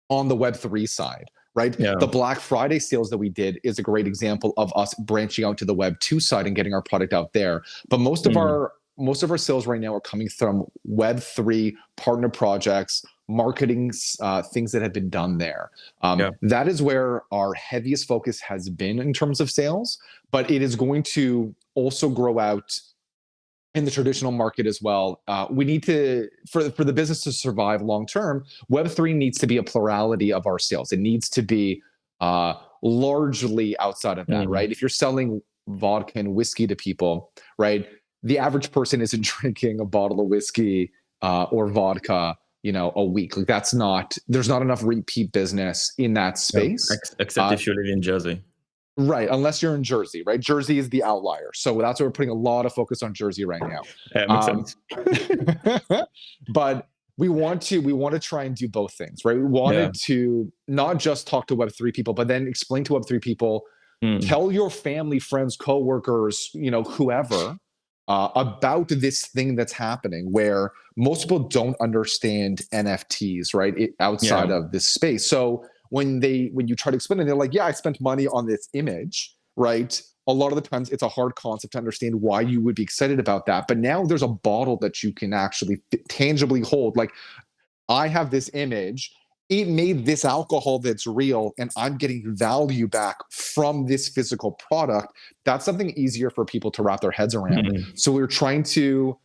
on the Web3 side, right? The Black Friday sales that we did is a great example of us branching out to the Web2 side and getting our product out there. But most of our sales right now are coming from Web3 partner projects, marketing things that have been done there. That is where our heaviest focus has been in terms of sales, but it is going to also grow out in the traditional market as well. We need to, for the business to survive long term, Web3 needs to be a plurality of our sales. It needs to be largely outside of that, right? If you're selling vodka and whiskey to people, right? The average person isn't drinking a bottle of whiskey or vodka, a week. Like there's not enough repeat business in that space. Except if you live in Jersey. Right, unless you're in Jersey, right? Jersey is the outlier. So that's why we're putting a lot of focus on Jersey right now. Yeah, makes sense. But we want to try and do both things, right? We wanted to not just talk to Web3 people, but then explain to Web3 people, tell your family, friends, coworkers, whoever, about this thing that's happening where most people don't understand NFTs, right? Outside of this space. So when you try to explain it, they're like, yeah, I spent money on this image, right? A lot of the times it's a hard concept to understand why you would be excited about that. But now there's a bottle that you can actually tangibly hold. Like, I have this image, it made this alcohol that's real, and I'm getting value back from this physical product. That's something easier for people to wrap their heads around. So we're trying to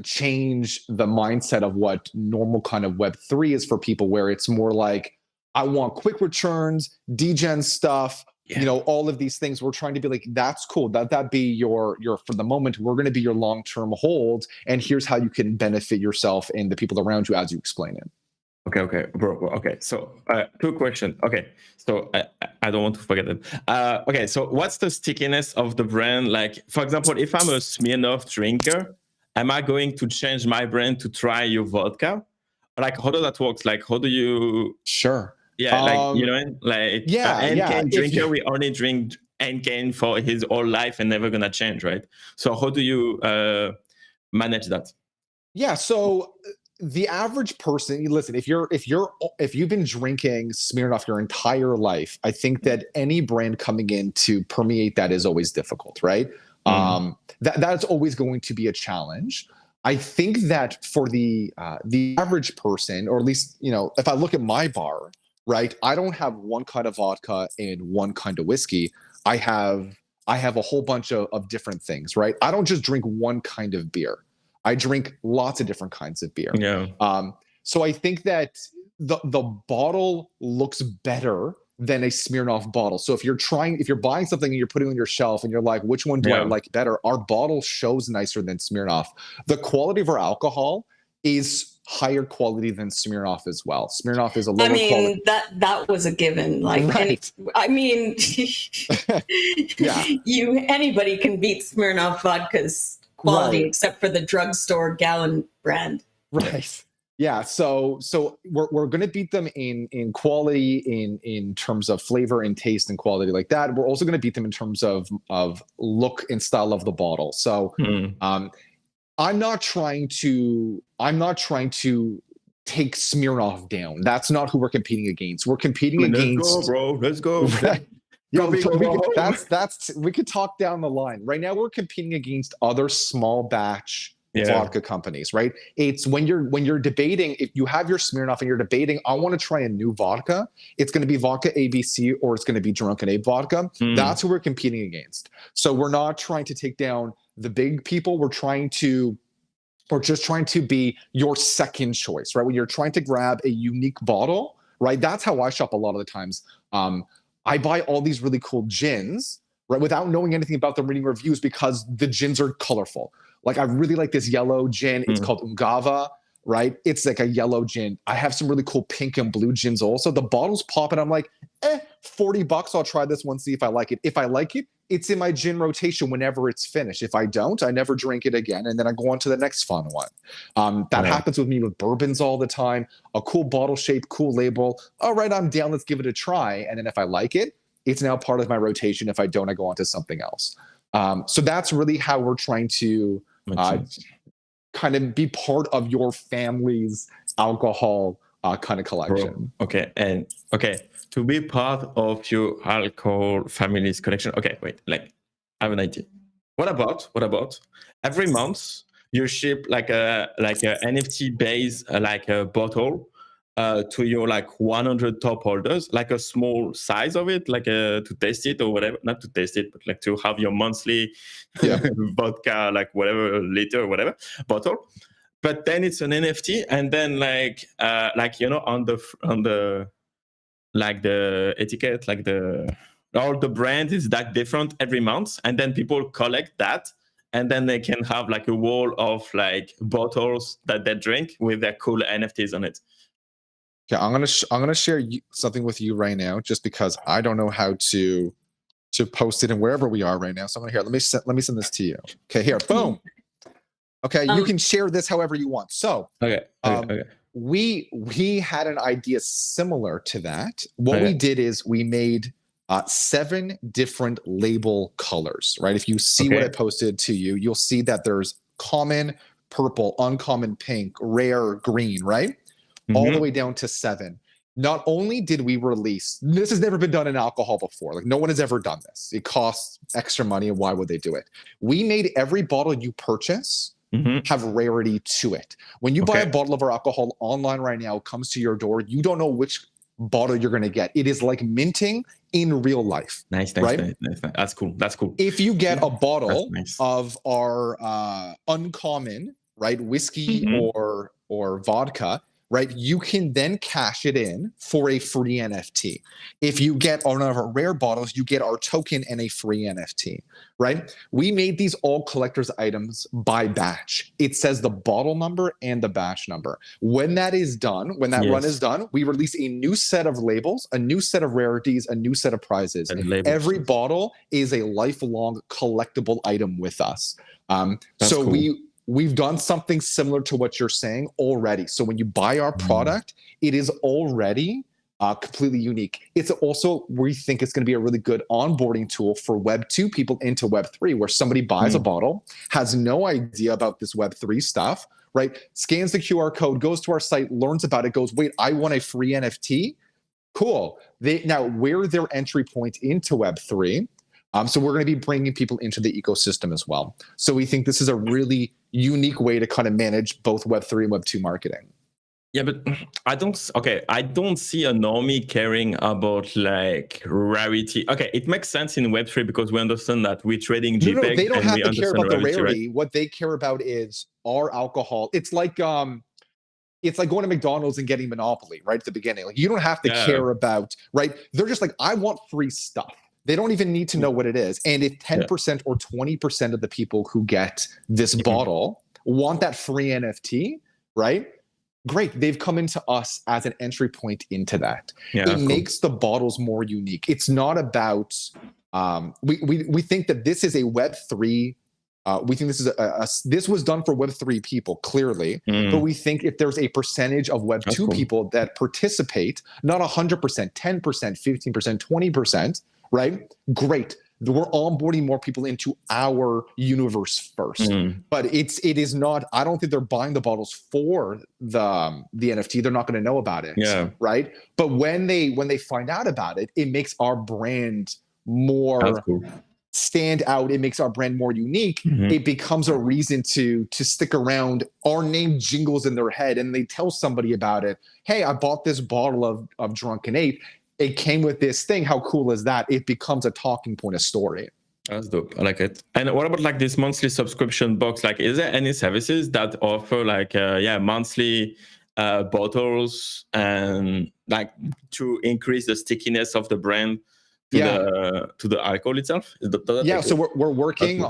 change the mindset of what normal kind of Web3 is for people, where it's more like, I want quick returns, degen stuff, all of these things. We're trying to be like, that's cool. That be your for the moment, we're going to be your long-term hold. And here's how you can benefit yourself and the people around you as you explain it. Okay, bro. Okay, so 2 questions. Okay, so I don't want to forget it. Okay, so what's the stickiness of the brand? Like, for example, if I'm a Smirnoff drinker, am I going to change my brand to try your vodka? Like, how does that work? Like, how do you? Sure. Yeah, like N-Cane drinker, we only drink N-Cane for his whole life and never gonna change, right? So how do you manage that? Yeah, so the average person, listen, if you've been drinking Smirnoff your entire life, I think that any brand coming in to permeate that is always difficult, right? That's always going to be a challenge. I think that for the average person, or at least, if I look at my bar, right, I don't have one kind of vodka and one kind of whiskey. I have a whole bunch of different things, right? I don't just drink one kind of beer. I drink lots of different kinds of beer. So I think that the bottle looks better than a Smirnoff bottle. So if you're buying something and you're putting it on your shelf and you're like, which one do I like better? Our bottle shows nicer than Smirnoff. The quality of our alcohol is higher quality than Smirnoff as well. Smirnoff is a lower quality. That was a given. Like, right. Anybody can beat Smirnoff vodka's quality, except for the drugstore gallon brand. Right. Yeah. So we're going to beat them in quality, in terms of flavor and taste and quality like that. We're also going to beat them in terms of look and style of the bottle. So I'm not trying to take Smirnoff down. That's not who we're competing against. We're competing against. Let's go, bro. Let's go. We could talk down the line. Right now, we're competing against other small batch vodka companies, right? It's when you're debating, if you have your Smirnoff and you're debating, I want to try a new vodka, it's going to be vodka ABC or it's going to be Drunken Ape vodka. That's who we're competing against. So we're not trying to take down the big people. We're just trying to be your second choice, right? When you're trying to grab a unique bottle, right? That's how I shop a lot of the times. I buy all these really cool gins, right? Without knowing anything about them, reading reviews, because the gins are colorful. Like, I really like this yellow gin. It's called Ungava, right? It's like a yellow gin. I have some really cool pink and blue gins also. The bottles pop and I'm like, $40. I'll try this one, see if I like it. If I like it, it's in my gin rotation whenever it's finished. If I don't, I never drink it again. And then I go on to the next fun one. That happens with me with bourbons all the time. A cool bottle shape, cool label. All right, I'm down. Let's give it a try. And then if I like it, it's now part of my rotation. If I don't, I go on to something else. So that's really how we're trying to kind of be part of your family's alcohol kind of collection. To be part of your alcohol family's collection. Okay, wait, like, I have an idea. What about every month you ship like a NFT based like a bottle to your like 100 top holders, like a small size of it, like to taste it or whatever, not to taste it, but like to have your monthly vodka, like whatever liter or whatever bottle. But then it's an NFT, and then on the like the etiquette, like all the brand is that different every month, and then people collect that, and then they can have like a wall of like bottles that they drink with their cool NFTs on it. Okay, I'm gonna share something with you right now, just because I don't know how to post it and wherever we are right now. So I'm gonna let me send this to you. Okay, here, boom. Okay, you can share this however you want. So Okay. Okay. we had an idea similar to that. What we did is we made 7 different label colors, right? If you see what I posted to you, you'll see that there's common, purple, uncommon, pink, rare, green, right? All the way down to 7. Not only did we release, this has never been done in alcohol before. Like no one has ever done this. It costs extra money, and why would they do it? We made every bottle you purchase have rarity to it. When you buy a bottle of our alcohol online right now, it comes to your door, you don't know which bottle you're going to get. It is like minting in real life. Nice. That's cool. That's cool. If you get a bottle of our uncommon, right, whiskey or vodka, right, you can then cash it in for a free NFT. If you get one of our rare bottles, you get our token and a free NFT, right? We made these all collector's items by batch. It says the bottle number and the batch number. When that is done, when that run is done, we release a new set of labels, a new set of rarities, a new set of prizes. Every bottle is a lifelong collectible item with us. So cool. We've done something similar to what you're saying already. So when you buy our product, it is already completely unique. It's also, we think it's going to be a really good onboarding tool for Web2 people into Web3, where somebody buys a bottle, has no idea about this Web3 stuff, right? Scans the QR code, goes to our site, learns about it, goes, wait, I want a free NFT. Cool. Now, we're their entry point into Web3. So we're going to be bringing people into the ecosystem as well. So we think this is a really unique way to kind of manage both Web3 and Web2 marketing. Yeah, but I don't see a normie caring about like rarity. Okay, it makes sense in Web3 because we understand that we're trading JPEG. No, they don't and have we to care about rarity, the rarity. right? What they care about is our alcohol. It's like going to McDonald's and getting Monopoly right at the beginning. Like you don't have to care about, right? They're just like, I want free stuff. They don't even need to know what it is. And if 10% or 20% of the people who get this bottle want that free NFT, right? Great. They've come into us as an entry point into that. It makes the bottles more unique. It's not about, we think that this is a Web3, we think this is this was done for Web3 people, clearly, but we think if there's a percentage of Web2 people that participate, not 100%, 10%, 15%, 20%, right? Great. We're onboarding more people into our universe first. But it is not, I don't think they're buying the bottles for the NFT. They're not going to know about it. Right. But when they find out about it, it makes our brand more stand out. It makes our brand more unique. It becomes a reason to stick around. Our name jingles in their head and they tell somebody about it. Hey, I bought this bottle of Drunken Ape. It came with this thing. How cool is that? It becomes a talking point, a story. That's dope. I like it. And what about like this monthly subscription box? Like, is there any services that offer like, monthly bottles and like to increase the stickiness of the brand to the alcohol itself? So we're working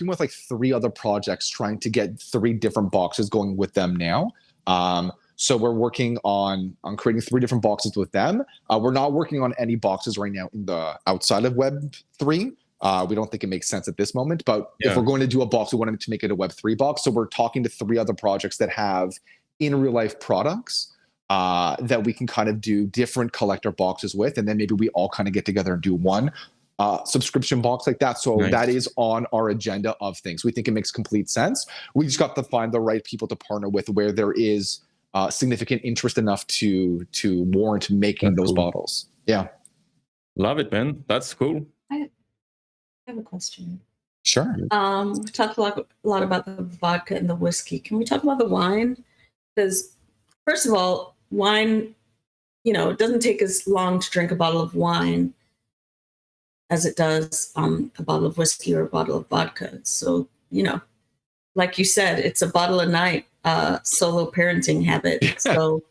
with like 3 other projects trying to get 3 different boxes going with them now. So we're working on creating 3 different boxes with them. We're not working on any boxes right now in the outside of Web3. We don't think it makes sense at this moment, but if we're going to do a box, we wanted to make it a Web3 box. So we're talking to 3 other projects that have in real life products that we can kind of do different collector boxes with. And then maybe we all kind of get together and do one subscription box like that. So that is on our agenda of things. We think it makes complete sense. We just got to find the right people to partner with where there is significant interest enough to warrant making those bottles. Yeah. Love it, man. That's cool. I have a question. Sure. We talked a lot about the vodka and the whiskey. Can we talk about the wine? Because first of all, wine, it doesn't take as long to drink a bottle of wine as it does a bottle of whiskey or a bottle of vodka. So, like you said, it's a bottle a night. Solo parenting habit. So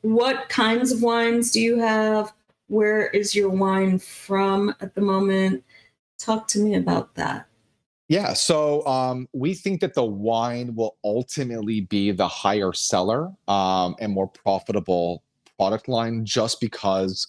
what kinds of wines do you have? Where is your wine from at the moment? Talk to me about that. Yeah, so we think that the wine will ultimately be the higher seller and more profitable product line just because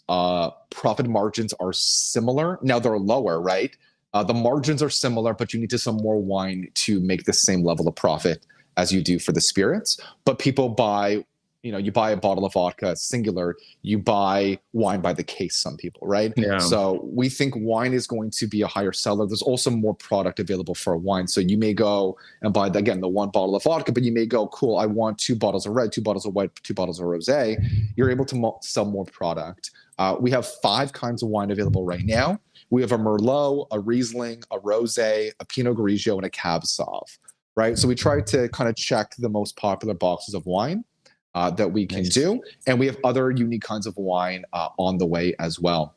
profit margins are similar. Now they're lower, right? The margins are similar, but you need to sell more wine to make the same level of profit as you do for the spirits. But people buy, you buy a bottle of vodka, singular, you buy wine by the case, some people, right? Yeah. So we think wine is going to be a higher seller. There's also more product available for wine. So you may go and buy, again, the one bottle of vodka, but you may go, cool, I want 2 bottles of red, 2 bottles of white, 2 bottles of rosé. You're able to sell more product. We have 5 kinds of wine available right now. We have a Merlot, a Riesling, a Rosé, a Pinot Grigio, and a Cab Sauv, right? So we try to kind of check the most popular boxes of wine that we can do. And we have other unique kinds of wine on the way as well.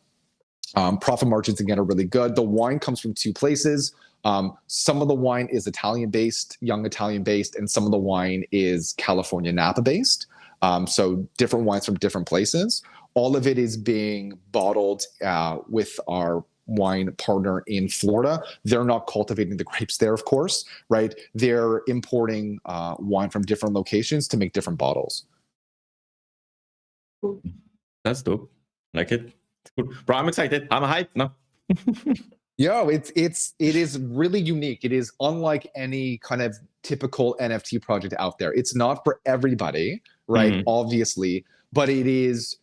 Profit margins, again, are really good. The wine comes from 2 places. Some of the wine is Italian-based, young Italian-based, and some of the wine is California Napa-based. So different wines from different places. All of it is being bottled with our wine partner in Florida. They're not cultivating the grapes there, of course, right? They're importing wine from different locations to make different bottles. That's dope. Like it. It's cool. Bro, I'm excited. I'm hyped now. Yo, it is really unique. It is unlike any kind of typical NFT project out there. It's not for everybody, right? Obviously, but it is.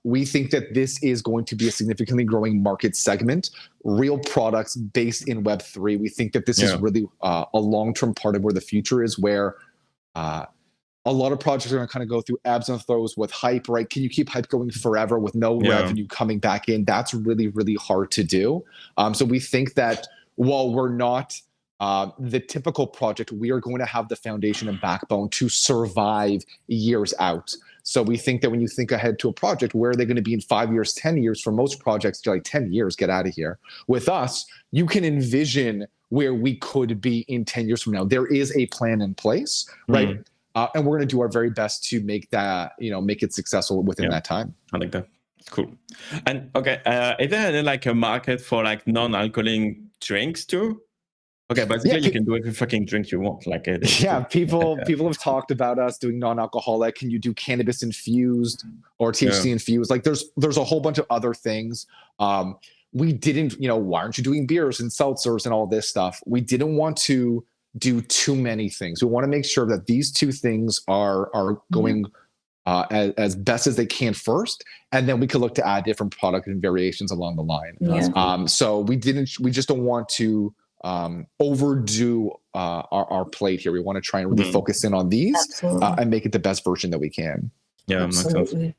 We think that this is going to be a significantly growing market segment. Real products based in Web3. We think that this is really a long-term part of where the future is, where a lot of projects are going to kind of go through ebbs and flows with hype, right? Can you keep hype going forever with no revenue coming back in? That's really, really hard to do. So we think that while we're not the typical project, we are going to have the foundation and backbone to survive years out. So we think that when you think ahead to a project, where are they going to be in 5 years, 10 years? For most projects, you're like 10 years, get out of here. With us, you can envision where we could be in 10 years from now. There is a plan in place, right? And we're going to do our very best to make that, make it successful within that time. I like that. Cool. And okay, is there any, like a market for like non-alcoholic drinks too? Okay, basically you can do every fucking drink you want. Like people have talked about us doing non-alcoholic. Can you do cannabis infused or THC infused? Like there's a whole bunch of other things. We didn't, why aren't you doing beers and seltzers and all this stuff? We didn't want to do too many things. We want to make sure that these 2 things are going as best as they can first, and then we could look to add different product and variations along the line. So we just don't want to overdo our plate here. We want to try and really focus in on these and make it the best version that we can. Yeah, absolutely.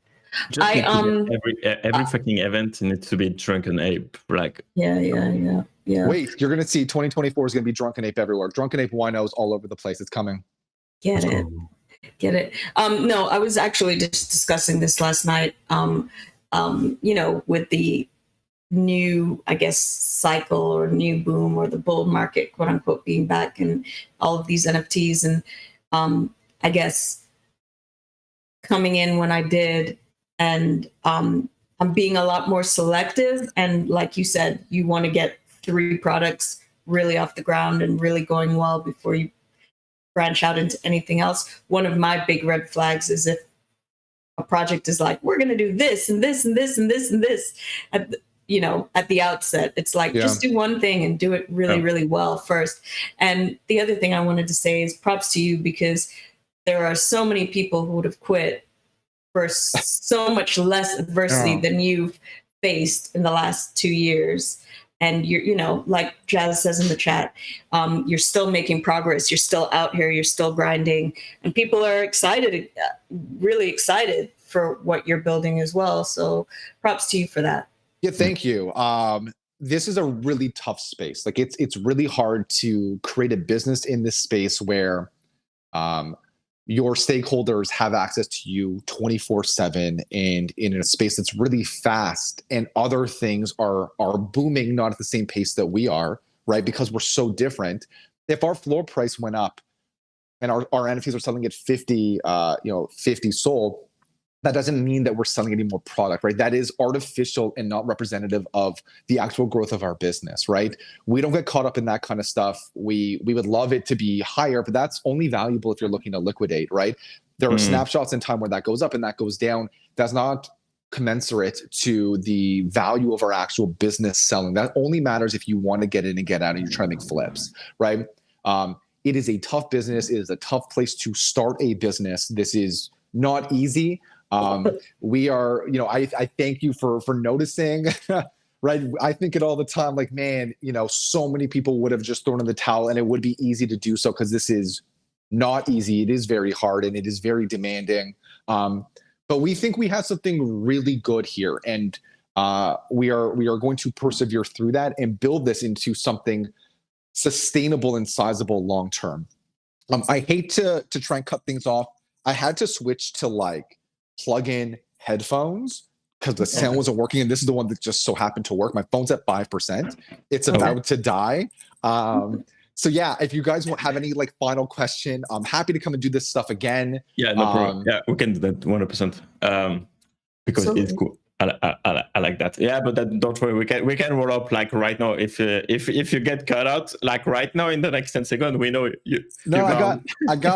Every fucking event needs to be Drunken Ape. Like Yeah. Wait, you're gonna see 2024 is gonna be Drunken Ape everywhere. Drunken Ape winos all over the place. It's coming. Get it. No, I was actually just discussing this last night. With the new, I guess, cycle or new boom or the bull market, quote unquote, being back and all of these NFTs. And I guess coming in when I did, and I'm being a lot more selective. And like you said, you want to get 3 products really off the ground and really going well before you branch out into anything else. One of my big red flags is if a project is like, we're going to do this and this and this and this and this at the outset. It's like, just do one thing and do it really, really well first. And the other thing I wanted to say is props to you, because there are so many people who would have quit for so much less adversity than you've faced in the last 2 years. And you're, like Jazz says in the chat, you're still making progress. You're still out here. You're still grinding, and people are excited, really excited for what you're building as well. So props to you for that. Yeah, thank you. This is a really tough space. Like it's really hard to create a business in this space where your stakeholders have access to you 24/7 and in a space that's really fast, and other things are booming, not at the same pace that we are, right? Because we're so different. If our floor price went up and our NFTs are selling at 50 sold, that doesn't mean that we're selling any more product, right? That is artificial and not representative of the actual growth of our business, right? We don't get caught up in that kind of stuff. We would love it to be higher, but that's only valuable if you're looking to liquidate, right? There are snapshots in time where that goes up and that goes down. That's not commensurate to the value of our actual business selling. That only matters if you want to get in and get out and you're trying to make flips, right? It is a tough business. It is a tough place to start a business. This is not easy. We are, I thank you for noticing, right? I think it all the time, like, man, so many people would have just thrown in the towel, and it would be easy to do so because this is not easy. It is very hard and it is very demanding. But we think we have something really good here, and we are going to persevere through that and build this into something sustainable and sizable long term. I hate to try and cut things off. I had to switch to like plug-in headphones because the sound wasn't working, and this is the one that just so happened to work. My phone's at 5%. It's about to die. So yeah, if you guys have any like final question, I'm happy to come and do this stuff again. Yeah, no problem. Yeah, we can do that 100%. Because it's cool. I like that. Yeah, but don't worry. We can roll up like right now. If you get cut out like right now in the next 10 seconds, we know you. No, I got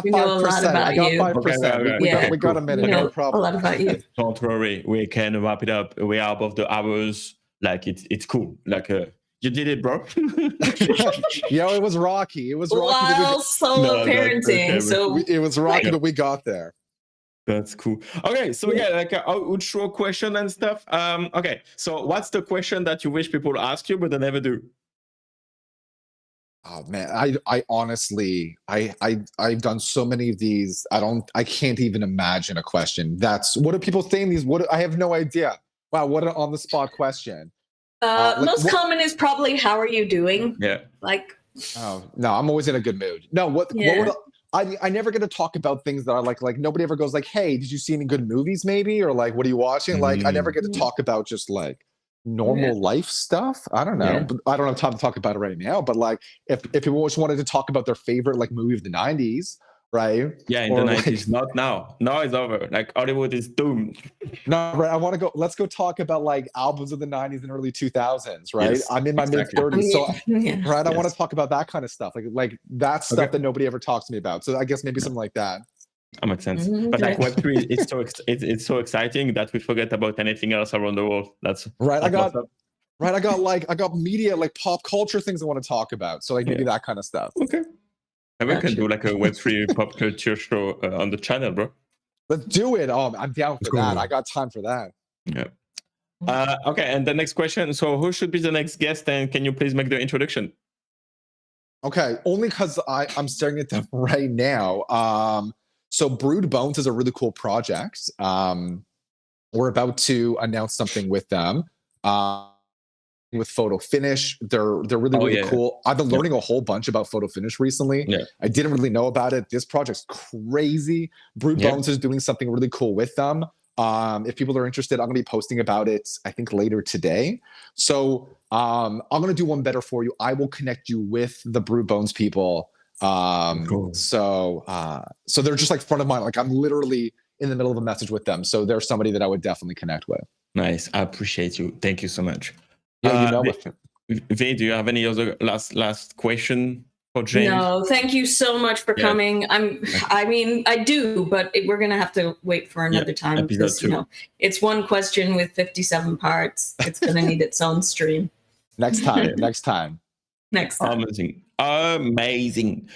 5%. I got 5%. Okay, we got a minute. No problem. A lot about you. Don't worry. We can wrap it up. We are above the hours. Like it's cool. Like you did it, bro. Yeah, it was rocky. It was rocky. While solo parenting, so it was rocky, but we got there. That's cool. Okay, so yeah, like I would show a question and stuff. Okay, so what's the question that you wish people ask you but they never do? Oh man, I honestly, I've done so many of these. I can't even imagine a question. What are people saying these? I have no idea. Wow, what an on the spot question. Most common is probably how are you doing? Yeah. Like. Oh no, I'm always in a good mood. No, what would I never get to talk about things that are like nobody ever goes like, hey, did you see any good movies maybe? Or like, what are you watching? Like, I never get to talk about just like normal life stuff. I don't know. But I don't have time to talk about it right now. But like if people just wanted to talk about their favorite like movie of the 90s, right? Yeah, in the 90s, not now. Now it's over. Like Hollywood is doomed. No, right. Let's go talk about like albums of the 90s and early 2000s, right? Yes, I'm in my mid 30s. So right, I want to talk about that kind of stuff. Like that stuff that nobody ever talks to me about. So I guess maybe something like that. That makes sense. But like Web3, it's so exciting that we forget about anything else around the world. That's right. I got media, like pop culture things I want to talk about. So like maybe that kind of stuff. Okay. And we can do like a Web3 pop culture show on the channel, bro. Let's do it. Oh, I'm down for that. I got time for that. Yeah. Okay, and the next question. So who should be the next guest, and can you please make the introduction? Okay, only because I'm staring at them right now. So Brood Bones is a really cool project. We're about to announce something with them. With Photo Finish, they're really cool. I've been learning a whole bunch about Photo Finish recently. I didn't really know about it. This project's crazy. Brood Bones is doing something really cool with them. If people are interested, I'm gonna be posting about it, I think later today. So I'm gonna do one better for you. I will connect you with the Brood Bones people. Cool. So they're just like front of mind. Like I'm literally in the middle of a message with them. So they're somebody that I would definitely connect with. Nice. I appreciate you. Thank you so much. Yeah, V, do you have any other last question for James? No, thank you so much for coming. I do, but we're gonna have to wait for another time because it's one question with 57 parts. It's gonna need its own stream. Next time. Amazing.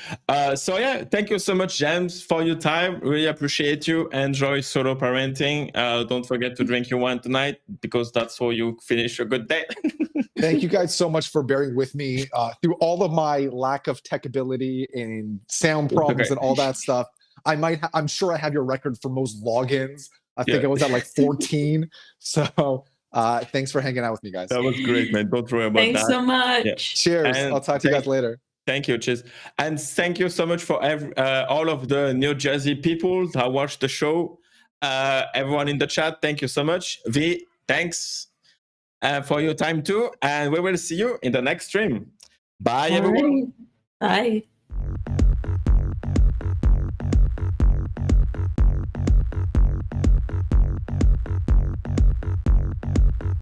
So yeah, thank you so much, James, for your time. Really appreciate you. Enjoy solo parenting. Don't forget to drink your wine tonight because that's how you finish a good day. Thank you guys so much for bearing with me through all of my lack of tech ability and sound problems and all that stuff. I'm sure I have your record for most logins. I think I was at like 14. So thanks for hanging out with me, guys. That was great, man. Don't worry about that. Thanks so much. Yeah. Cheers. I'll talk to you guys later. Thank you, cheers. And thank you so much for all of the New Jersey people that watched the show. Everyone in the chat, thank you so much. V, thanks for your time too. And we will see you in the next stream. Bye, everyone. Bye.